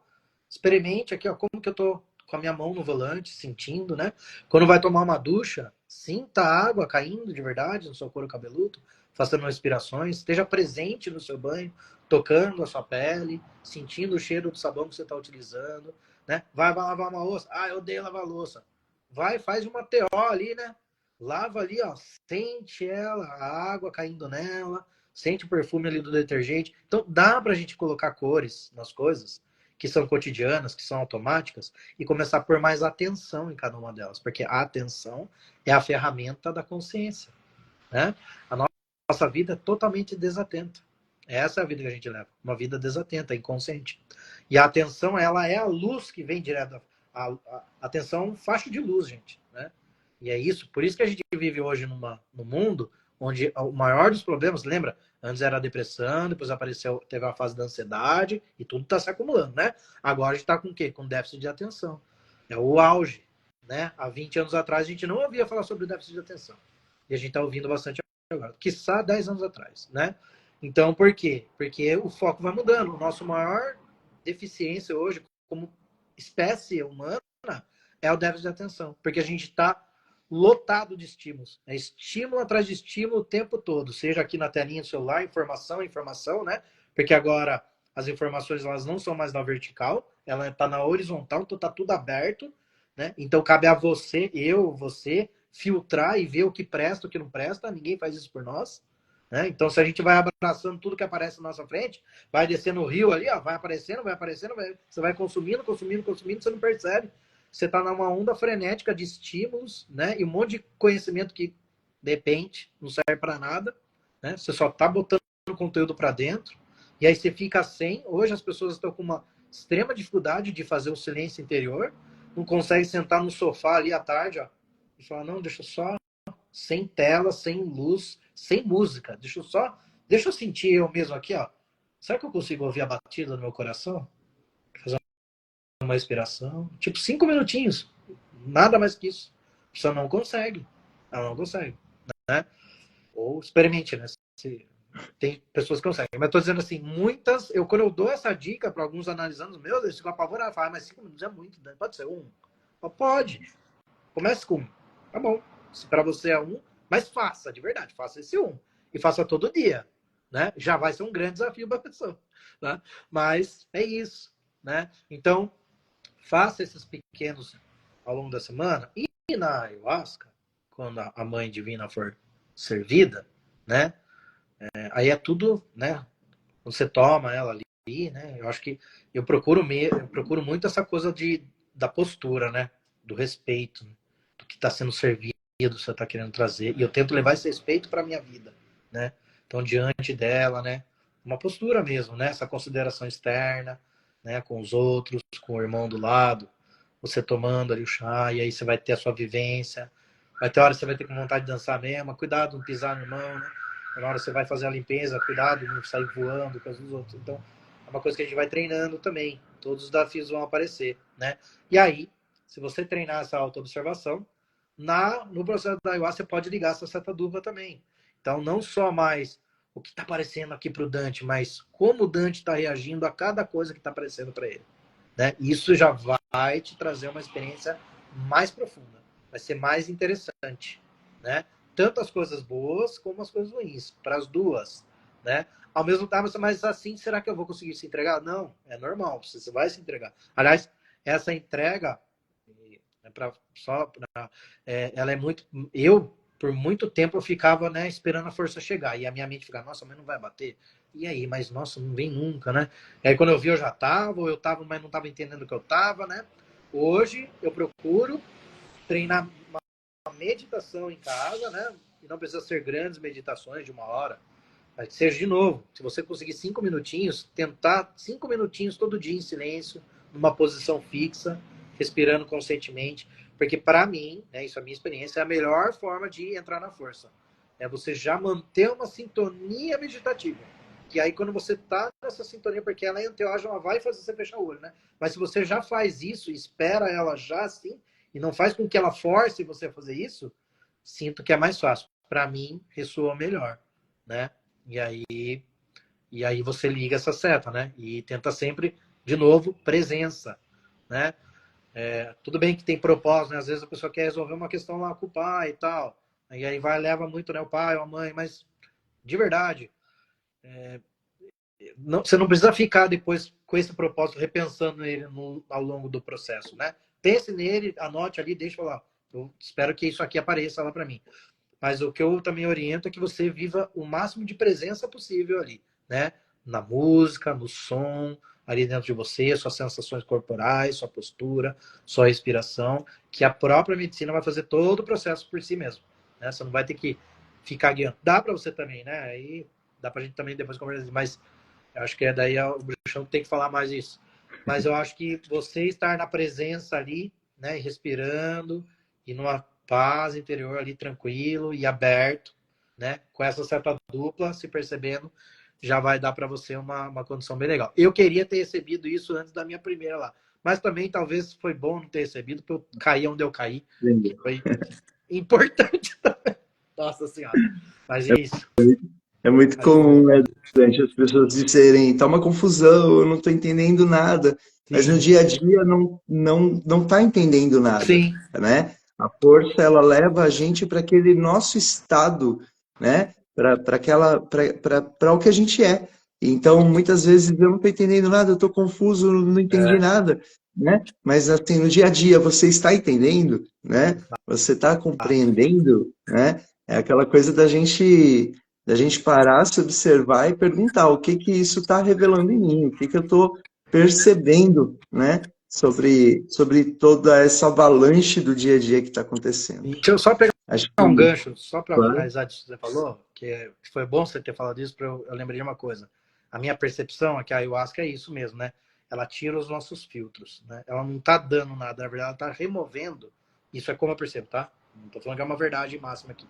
experimente aqui, ó, como que eu tô com a minha mão no volante, sentindo, né? Quando vai tomar uma ducha, sinta a água caindo de verdade no seu couro cabeludo, fazendo respirações, esteja presente no seu banho, tocando a sua pele, sentindo o cheiro do sabão que você está utilizando, né? Vai lavar uma louça, eu odeio lavar louça. Vai, faz uma TO ali, né? Lava ali, ó, sente ela, a água caindo nela, sente o perfume ali do detergente. Então dá pra gente colocar cores nas coisas que são cotidianas, que são automáticas, e começar a pôr mais atenção em cada uma delas, porque a atenção é a ferramenta da consciência, né? A nossa vida é totalmente desatenta. Essa é a vida que a gente leva, uma vida desatenta, inconsciente. E a atenção, ela é a luz que vem direto. A atenção é um facho de luz, gente, né? E é isso, por isso que a gente vive hoje num mundo onde o maior dos problemas, lembra? Antes era a depressão, depois teve a fase da ansiedade e tudo está se acumulando, né? Agora a gente está com o quê? Com déficit de atenção. É o auge, né? Há 20 anos atrás a gente não ouvia falar sobre déficit de atenção. E a gente está ouvindo bastante agora. Quiçá 10 anos atrás, né? Então, por quê? Porque o foco vai mudando. O nosso maior deficiência hoje, como espécie humana, é o déficit de atenção. Porque a gente está lotado de estímulos. É estímulo atrás de estímulo o tempo todo. Seja aqui na telinha do celular, informação, né? Porque agora as informações elas não são mais na vertical, ela está na horizontal, então está tudo aberto, né? Então cabe a você, você, filtrar e ver o que presta, o que não presta. Ninguém faz isso por nós. Né? Então, se a gente vai abraçando tudo que aparece na nossa frente, vai descendo o rio ali, ó, vai aparecendo, você vai consumindo, você não percebe. você está numa onda frenética de estímulos, né? E um monte de conhecimento que, de repente, não serve para nada, né? Você só está botando conteúdo para dentro, e aí você fica sem. Hoje as pessoas estão com uma extrema dificuldade de fazer o silêncio interior, não consegue sentar no sofá ali à tarde, ó, e falar, não, deixa eu só, sem tela, sem luz, sem música, deixa eu sentir eu mesmo aqui, ó. Será que eu consigo ouvir a batida no meu coração? Fazer uma respiração, tipo 5 minutinhos, nada mais que isso. A pessoa não consegue, ela não consegue, né? Ou experimente, né? Tem pessoas que conseguem, mas tô dizendo assim, muitas, quando eu dou essa dica para alguns analisando, meu Deus, ficam apavorados, falam, mas 5 minutos é muito, né? Pode ser um? Pode, comece com um, tá bom, se para você é um, mas faça, de verdade, faça esse um, e faça todo dia, né? Já vai ser um grande desafio para a pessoa, né? Mas é isso, né? Então, faça esses pequenos ao longo da semana, e na ayahuasca, quando a mãe divina for servida, né? Aí é tudo, né? Você toma ela ali, né? Eu acho que eu procuro muito essa coisa da postura, né? Do respeito, do que está sendo servido, você está querendo trazer. E eu tento levar esse respeito para minha vida, né? Então, diante dela, né? Uma postura mesmo, né? Essa consideração externa, né? Com os outros, com o irmão do lado, você tomando ali o chá, e aí você vai ter a sua vivência. Vai ter hora que você vai ter com vontade de dançar mesmo, cuidado, não pisar no irmão, né? Na hora que você vai fazer a limpeza, cuidado, não sair voando com os outros. Então, é uma coisa que a gente vai treinando também. Todos os desafios vão aparecer, né? E aí, se você treinar essa auto-observação, no processo da ayahuasca você pode ligar essa seta dupla também. Então, não só mais o que está aparecendo aqui para o Dante, mas como o Dante está reagindo a cada coisa que está aparecendo para ele. Né? Isso já vai te trazer uma experiência mais profunda. Vai ser mais interessante, né? Tanto as coisas boas como as coisas ruins, para as duas, né? Ao mesmo tempo, mas assim, será que eu vou conseguir se entregar? Não, é normal, você vai se entregar. Aliás, essa entrega, ela é muito... por muito tempo, eu ficava, né, esperando a força chegar, e a minha mente ficava, nossa, mas não vai bater? E aí, mas nossa, não vem nunca, né? E aí quando eu vi, eu já estava, ou eu estava, mas não estava entendendo o que eu estava, né? Hoje, eu procuro treinar uma meditação em casa, né? E não precisa ser grandes meditações de 1 hora. Mas que seja, de novo, se você conseguir 5 minutinhos, tentar 5 minutinhos todo dia em silêncio, numa posição fixa, respirando conscientemente. Porque para mim, né, isso é a minha experiência, é a melhor forma de entrar na força. É você já manter uma sintonia meditativa. Que aí quando você tá nessa sintonia, porque ela é anteógena, ela vai fazer você fechar o olho, né? Mas se você já faz isso e espera ela já assim, e não faz com que ela force você a fazer isso, sinto que é mais fácil. Para mim, ressoa melhor, né? E aí você liga essa seta, né? E tenta sempre, de novo, presença, né? Tudo bem que tem propósito, né? Às vezes a pessoa quer resolver uma questão lá com o pai e tal. E aí leva muito, né, o pai ou a mãe, mas de verdade, você não precisa ficar depois com esse propósito repensando nele ao longo do processo, né? Pense nele, anote ali, deixa eu falar. Eu espero que isso aqui apareça lá para mim. Mas o que eu também oriento é que você viva o máximo de presença possível ali, né? Na música, no som, ali dentro de você, suas sensações corporais, sua postura, sua respiração, que a própria medicina vai fazer todo o processo por si mesmo, né? Você não vai ter que ficar guiando. Dá para você também, né? Aí dá pra gente também depois conversar, mas eu acho que daí o bruxão tem que falar mais isso. Mas eu acho que você estar na presença ali, né, respirando e numa paz interior ali, tranquilo e aberto, né, com essa seta dupla, se percebendo, já vai dar para você uma condição bem legal. Eu queria ter recebido isso antes da minha primeira lá, mas também talvez foi bom não ter recebido, porque eu caí onde eu caí. Foi importante também. Nossa Senhora. Mas é isso. É muito comum, né, durante as pessoas dizerem, tá uma confusão, eu não estou entendendo nada, mas no dia a dia não tá entendendo nada, Sim. né? A força, ela leva a gente para aquele nosso estado, né? Para o que a gente é. Então, muitas vezes eu não estou entendendo nada, eu estou confuso, não entendi nada, né? Mas assim, no dia a dia você está entendendo, né? Você está compreendendo, né? É aquela coisa da gente parar, se observar e perguntar o que isso está revelando em mim, o que eu estou percebendo, né? sobre toda essa avalanche do dia a dia que está acontecendo. Deixa eu só pegar Acho um que... gancho, só para finalizar disso que você falou, que foi bom você ter falado isso, eu lembrei de uma coisa. A minha percepção é que a ayahuasca é isso mesmo, né? Ela tira os nossos filtros, né? Ela não tá dando nada, na verdade, ela tá removendo. Isso é como eu percebo, tá? Não tô falando que é uma verdade máxima aqui.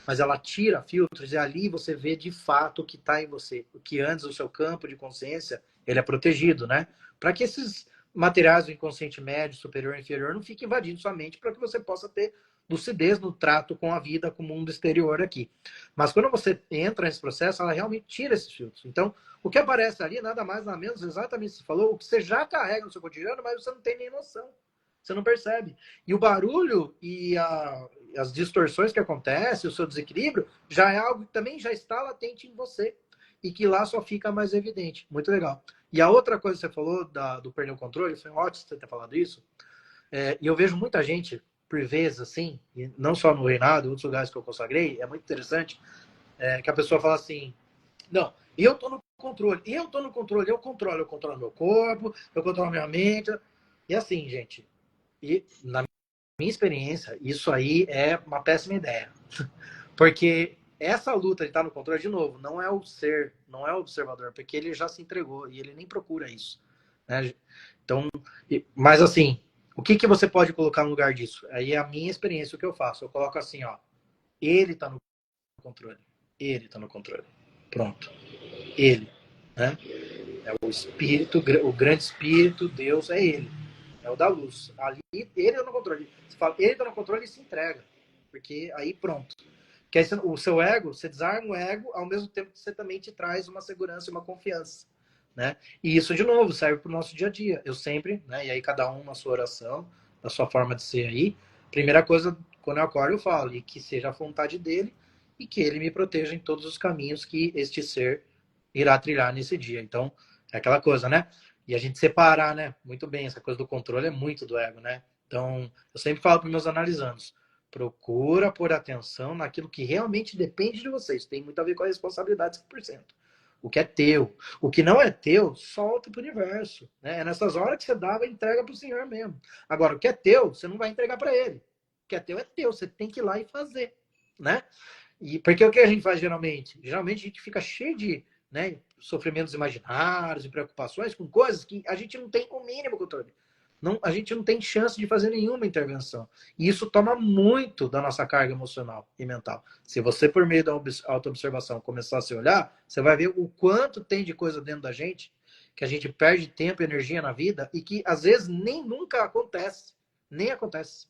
Mas ela tira filtros e ali você vê de fato o que tá em você. O que antes o seu campo de consciência, ele é protegido, né? Para que esses materiais do inconsciente médio, superior e inferior não fiquem invadindo sua mente, para que você possa ter lucidez no trato com a vida, com o mundo exterior aqui. Mas quando você entra nesse processo, ela realmente tira esses filtros. Então, o que aparece ali, nada mais, nada menos, exatamente o que você falou, o que você já carrega no seu cotidiano, mas você não tem nem noção. Você não percebe. E o barulho e as distorções que acontecem, o seu desequilíbrio, já é algo que também já está latente em você. E que lá só fica mais evidente. Muito legal. E a outra coisa que você falou do perder o controle, foi ótimo você ter falado isso. E eu vejo muita gente, por vezes, assim, e não só no reinado, em outros lugares que eu consagrei, é muito interessante, que a pessoa fala assim, não, eu tô no controle, eu controlo meu corpo, eu controlo minha mente. E assim, gente, e na minha experiência, isso aí é uma péssima ideia. Porque essa luta de estar no controle, de novo, não é o ser, não é o observador, porque ele já se entregou e ele nem procura isso. Né? Então, mas assim, o que você pode colocar no lugar disso? Aí é a minha experiência, o que eu faço. Eu coloco assim, ó, ele está no controle. Ele está no controle. Pronto. Ele. Né? É o espírito, o grande espírito, Deus é ele. É o da luz. Ali, ele está no controle. Você fala, ele está no controle e se entrega. Porque aí pronto. Porque aí o seu ego, você desarma o ego, ao mesmo tempo que você também te traz uma segurança e uma confiança. Né? E isso, de novo, serve para o nosso dia a dia. Eu sempre, né? E aí cada um na sua oração, na sua forma de ser aí, primeira coisa, quando eu acordo, eu falo, e que seja a vontade dele, e que ele me proteja em todos os caminhos que este ser irá trilhar nesse dia. Então, é aquela coisa, né? E a gente separar, né? Muito bem, essa coisa do controle é muito do ego, né? Então, eu sempre falo para os meus analisandos, procura pôr atenção naquilo que realmente depende de vocês. Tem muito a ver com a responsabilidade 5%. O que é teu. O que não é teu, solta para o universo. Né? É nessas horas que você dá, vai entrega para o Senhor mesmo. Agora, o que é teu, você não vai entregar para ele. O que é teu, você tem que ir lá e fazer. Né? E porque o que a gente faz geralmente? Geralmente a gente fica cheio de, né, sofrimentos imaginários e preocupações com coisas que a gente não tem o mínimo controle. Não, a gente não tem chance de fazer nenhuma intervenção. E isso toma muito da nossa carga emocional e mental. Se você, por meio da autoobservação, começar a se olhar, você vai ver o quanto tem de coisa dentro da gente, que a gente perde tempo e energia na vida e que, às vezes, nem nunca acontece. Nem acontece.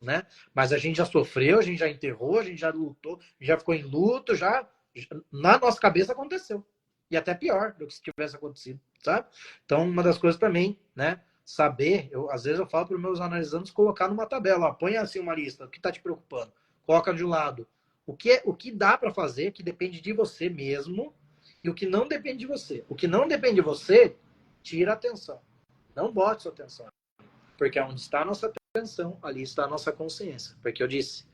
Né? Mas a gente já sofreu, a gente já enterrou, a gente já lutou, já ficou em luto, já na nossa cabeça aconteceu. E até pior do que se tivesse acontecido, sabe? Então, uma das coisas também, né? Saber, às vezes eu falo para os meus analisandos colocar numa tabela, ó, põe assim uma lista, o que está te preocupando? Coloca de um lado o que dá para fazer, que depende de você mesmo, e o que não depende de você. O que não depende de você, tira a atenção. Não bote sua atenção. Porque onde está a nossa atenção, ali está a nossa consciência. Porque eu disse,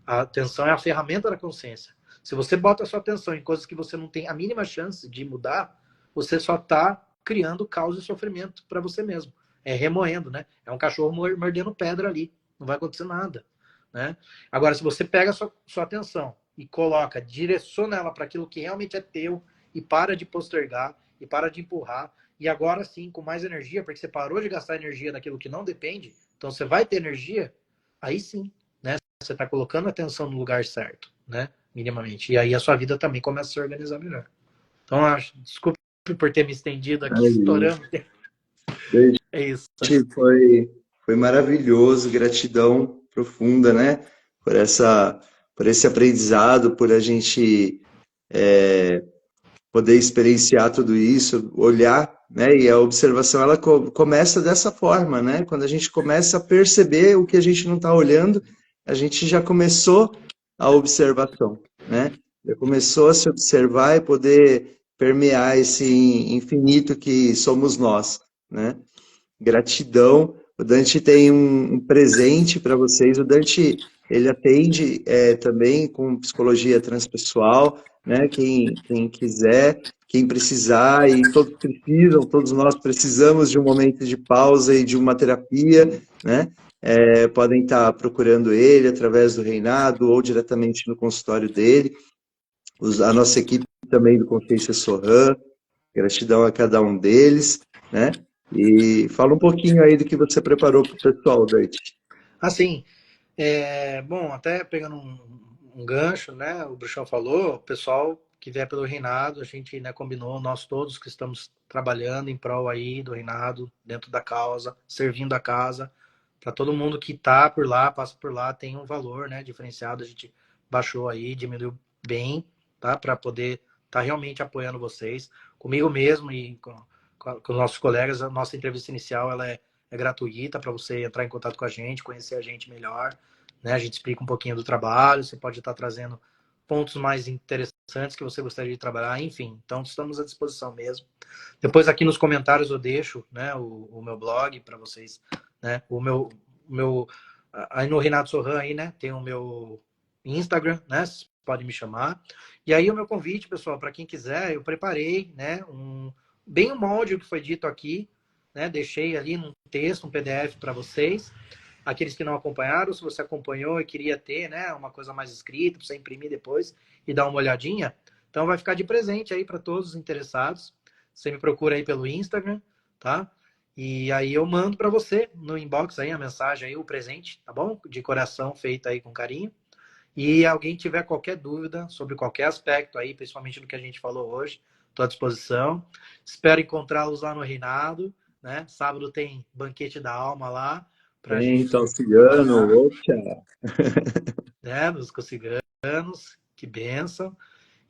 a atenção é a ferramenta da consciência. Se você bota a sua atenção em coisas que você não tem a mínima chance de mudar, você só está criando caos e sofrimento para você mesmo. É remoendo, né? É um cachorro mordendo pedra ali. Não vai acontecer nada. Né? Agora, se você pega a sua atenção e coloca, direciona ela para aquilo que realmente é teu e para de postergar e para de empurrar, e agora sim, com mais energia, porque você parou de gastar energia naquilo que não depende, então você vai ter energia, aí sim, né? Você está colocando a atenção no lugar certo, né? Minimamente. E aí a sua vida também começa a se organizar melhor. Então, desculpe por ter me estendido aqui, estourando. É isso. Foi maravilhoso, gratidão profunda, né? Por esse aprendizado, por a gente poder experienciar tudo isso, olhar, né? E a observação, ela começa dessa forma, né? Quando a gente começa a perceber o que a gente não está olhando, a gente já começou a observação, né? Já começou a se observar e poder permear esse infinito que somos nós, né? Gratidão. O Dante tem um presente para vocês. O Dante, ele atende também com psicologia transpessoal, né? Quem quiser, quem precisar, e todos precisam, todos nós precisamos de um momento de pausa e de uma terapia, né? Podem estar procurando ele através do Reinado ou diretamente no consultório dele. A nossa equipe também do Consciência Sorran, gratidão a cada um deles, né? E fala um pouquinho aí do que você preparou para o pessoal, Dante. Assim, bom, até pegando um gancho, né? O Bruxão falou, o pessoal que vier pelo Reinado, a gente, né, combinou, nós todos que estamos trabalhando em prol aí do Reinado, dentro da causa, servindo a casa, para todo mundo que tá por lá, passa por lá, tem um valor, né, diferenciado, a gente baixou aí, diminuiu bem, tá? Para poder estar realmente apoiando vocês, comigo mesmo e com os nossos colegas. A nossa entrevista inicial, ela é gratuita para você entrar em contato com a gente, conhecer a gente melhor, né? A gente explica um pouquinho do trabalho, você pode estar trazendo pontos mais interessantes que você gostaria de trabalhar, enfim. Então, estamos à disposição mesmo. Depois, aqui nos comentários, eu deixo, né, o meu blog para vocês, né? O meu aí no Renato Sorran, aí, né, tem o meu Instagram, né? Vocês podem me chamar. E aí, o meu convite, pessoal, para quem quiser, eu preparei, né, bem o molde que foi dito aqui, né? Deixei ali num texto, um PDF para vocês. Aqueles que não acompanharam, se você acompanhou e queria ter, né, uma coisa mais escrita, para você imprimir depois e dar uma olhadinha, então vai ficar de presente aí para todos os interessados. Você me procura aí pelo Instagram, tá? E aí eu mando para você no inbox aí a mensagem aí, o presente, tá bom? De coração, feito aí com carinho. E alguém tiver qualquer dúvida sobre qualquer aspecto aí, principalmente do que a gente falou hoje, estou à disposição. Espero encontrá-los lá no Reinado, né? Sábado tem banquete da alma lá pra gente Então, cigano, trabalhar, opa! né? Nos ciganos, que benção.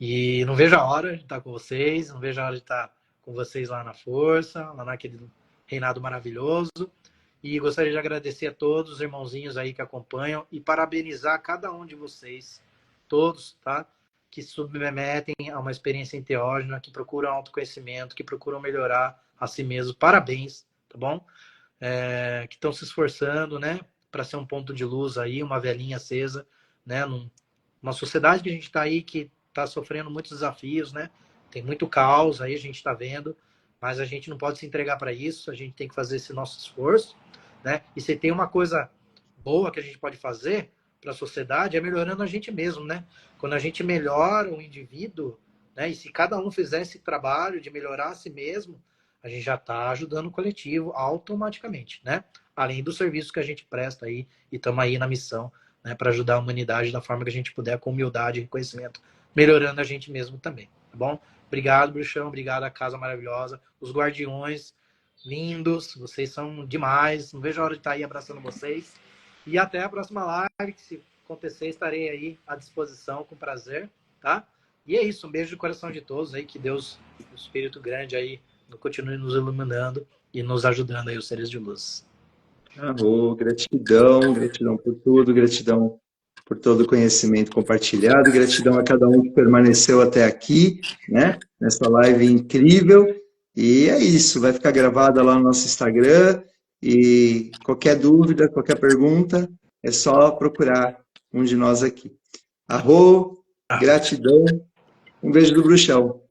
E não vejo a hora de estar com vocês, não vejo a hora de estar com vocês lá na Força, lá naquele Reinado maravilhoso. E gostaria de agradecer a todos os irmãozinhos aí que acompanham e parabenizar cada um de vocês, todos, tá? Que se submetem a uma experiência enteógena, que procuram autoconhecimento, que procuram melhorar a si mesmos. Parabéns, tá bom? Que estão se esforçando, né? Para ser um ponto de luz aí, uma velhinha acesa, né? Numa sociedade que a gente está aí, que está sofrendo muitos desafios, né? Tem muito caos aí, a gente está vendo, mas a gente não pode se entregar para isso, a gente tem que fazer esse nosso esforço, né? E se tem uma coisa boa que a gente pode fazer para a sociedade, é melhorando a gente mesmo, né? Quando a gente melhora o indivíduo, né? E se cada um fizer esse trabalho de melhorar a si mesmo, a gente já está ajudando o coletivo automaticamente, né? Além do serviço que a gente presta aí, e estamos aí na missão, né, para ajudar a humanidade da forma que a gente puder, com humildade e reconhecimento, melhorando a gente mesmo também, tá bom? Obrigado, Bruxão, obrigado à Casa Maravilhosa, os guardiões lindos, vocês são demais, não vejo a hora de estar aí abraçando vocês, e até a próxima live, que se acontecer, estarei aí à disposição, com prazer, tá? E é isso, um beijo de coração de todos aí, que Deus, o Espírito Grande aí, continue nos iluminando e nos ajudando aí, os seres de luz. Gratidão, gratidão por tudo, gratidão por todo o conhecimento compartilhado, gratidão a cada um que permaneceu até aqui, né? Nessa live incrível. E é isso, vai ficar gravada lá no nosso Instagram. E qualquer dúvida, qualquer pergunta, é só procurar um de nós aqui. Arro, gratidão, um beijo do Bruxão.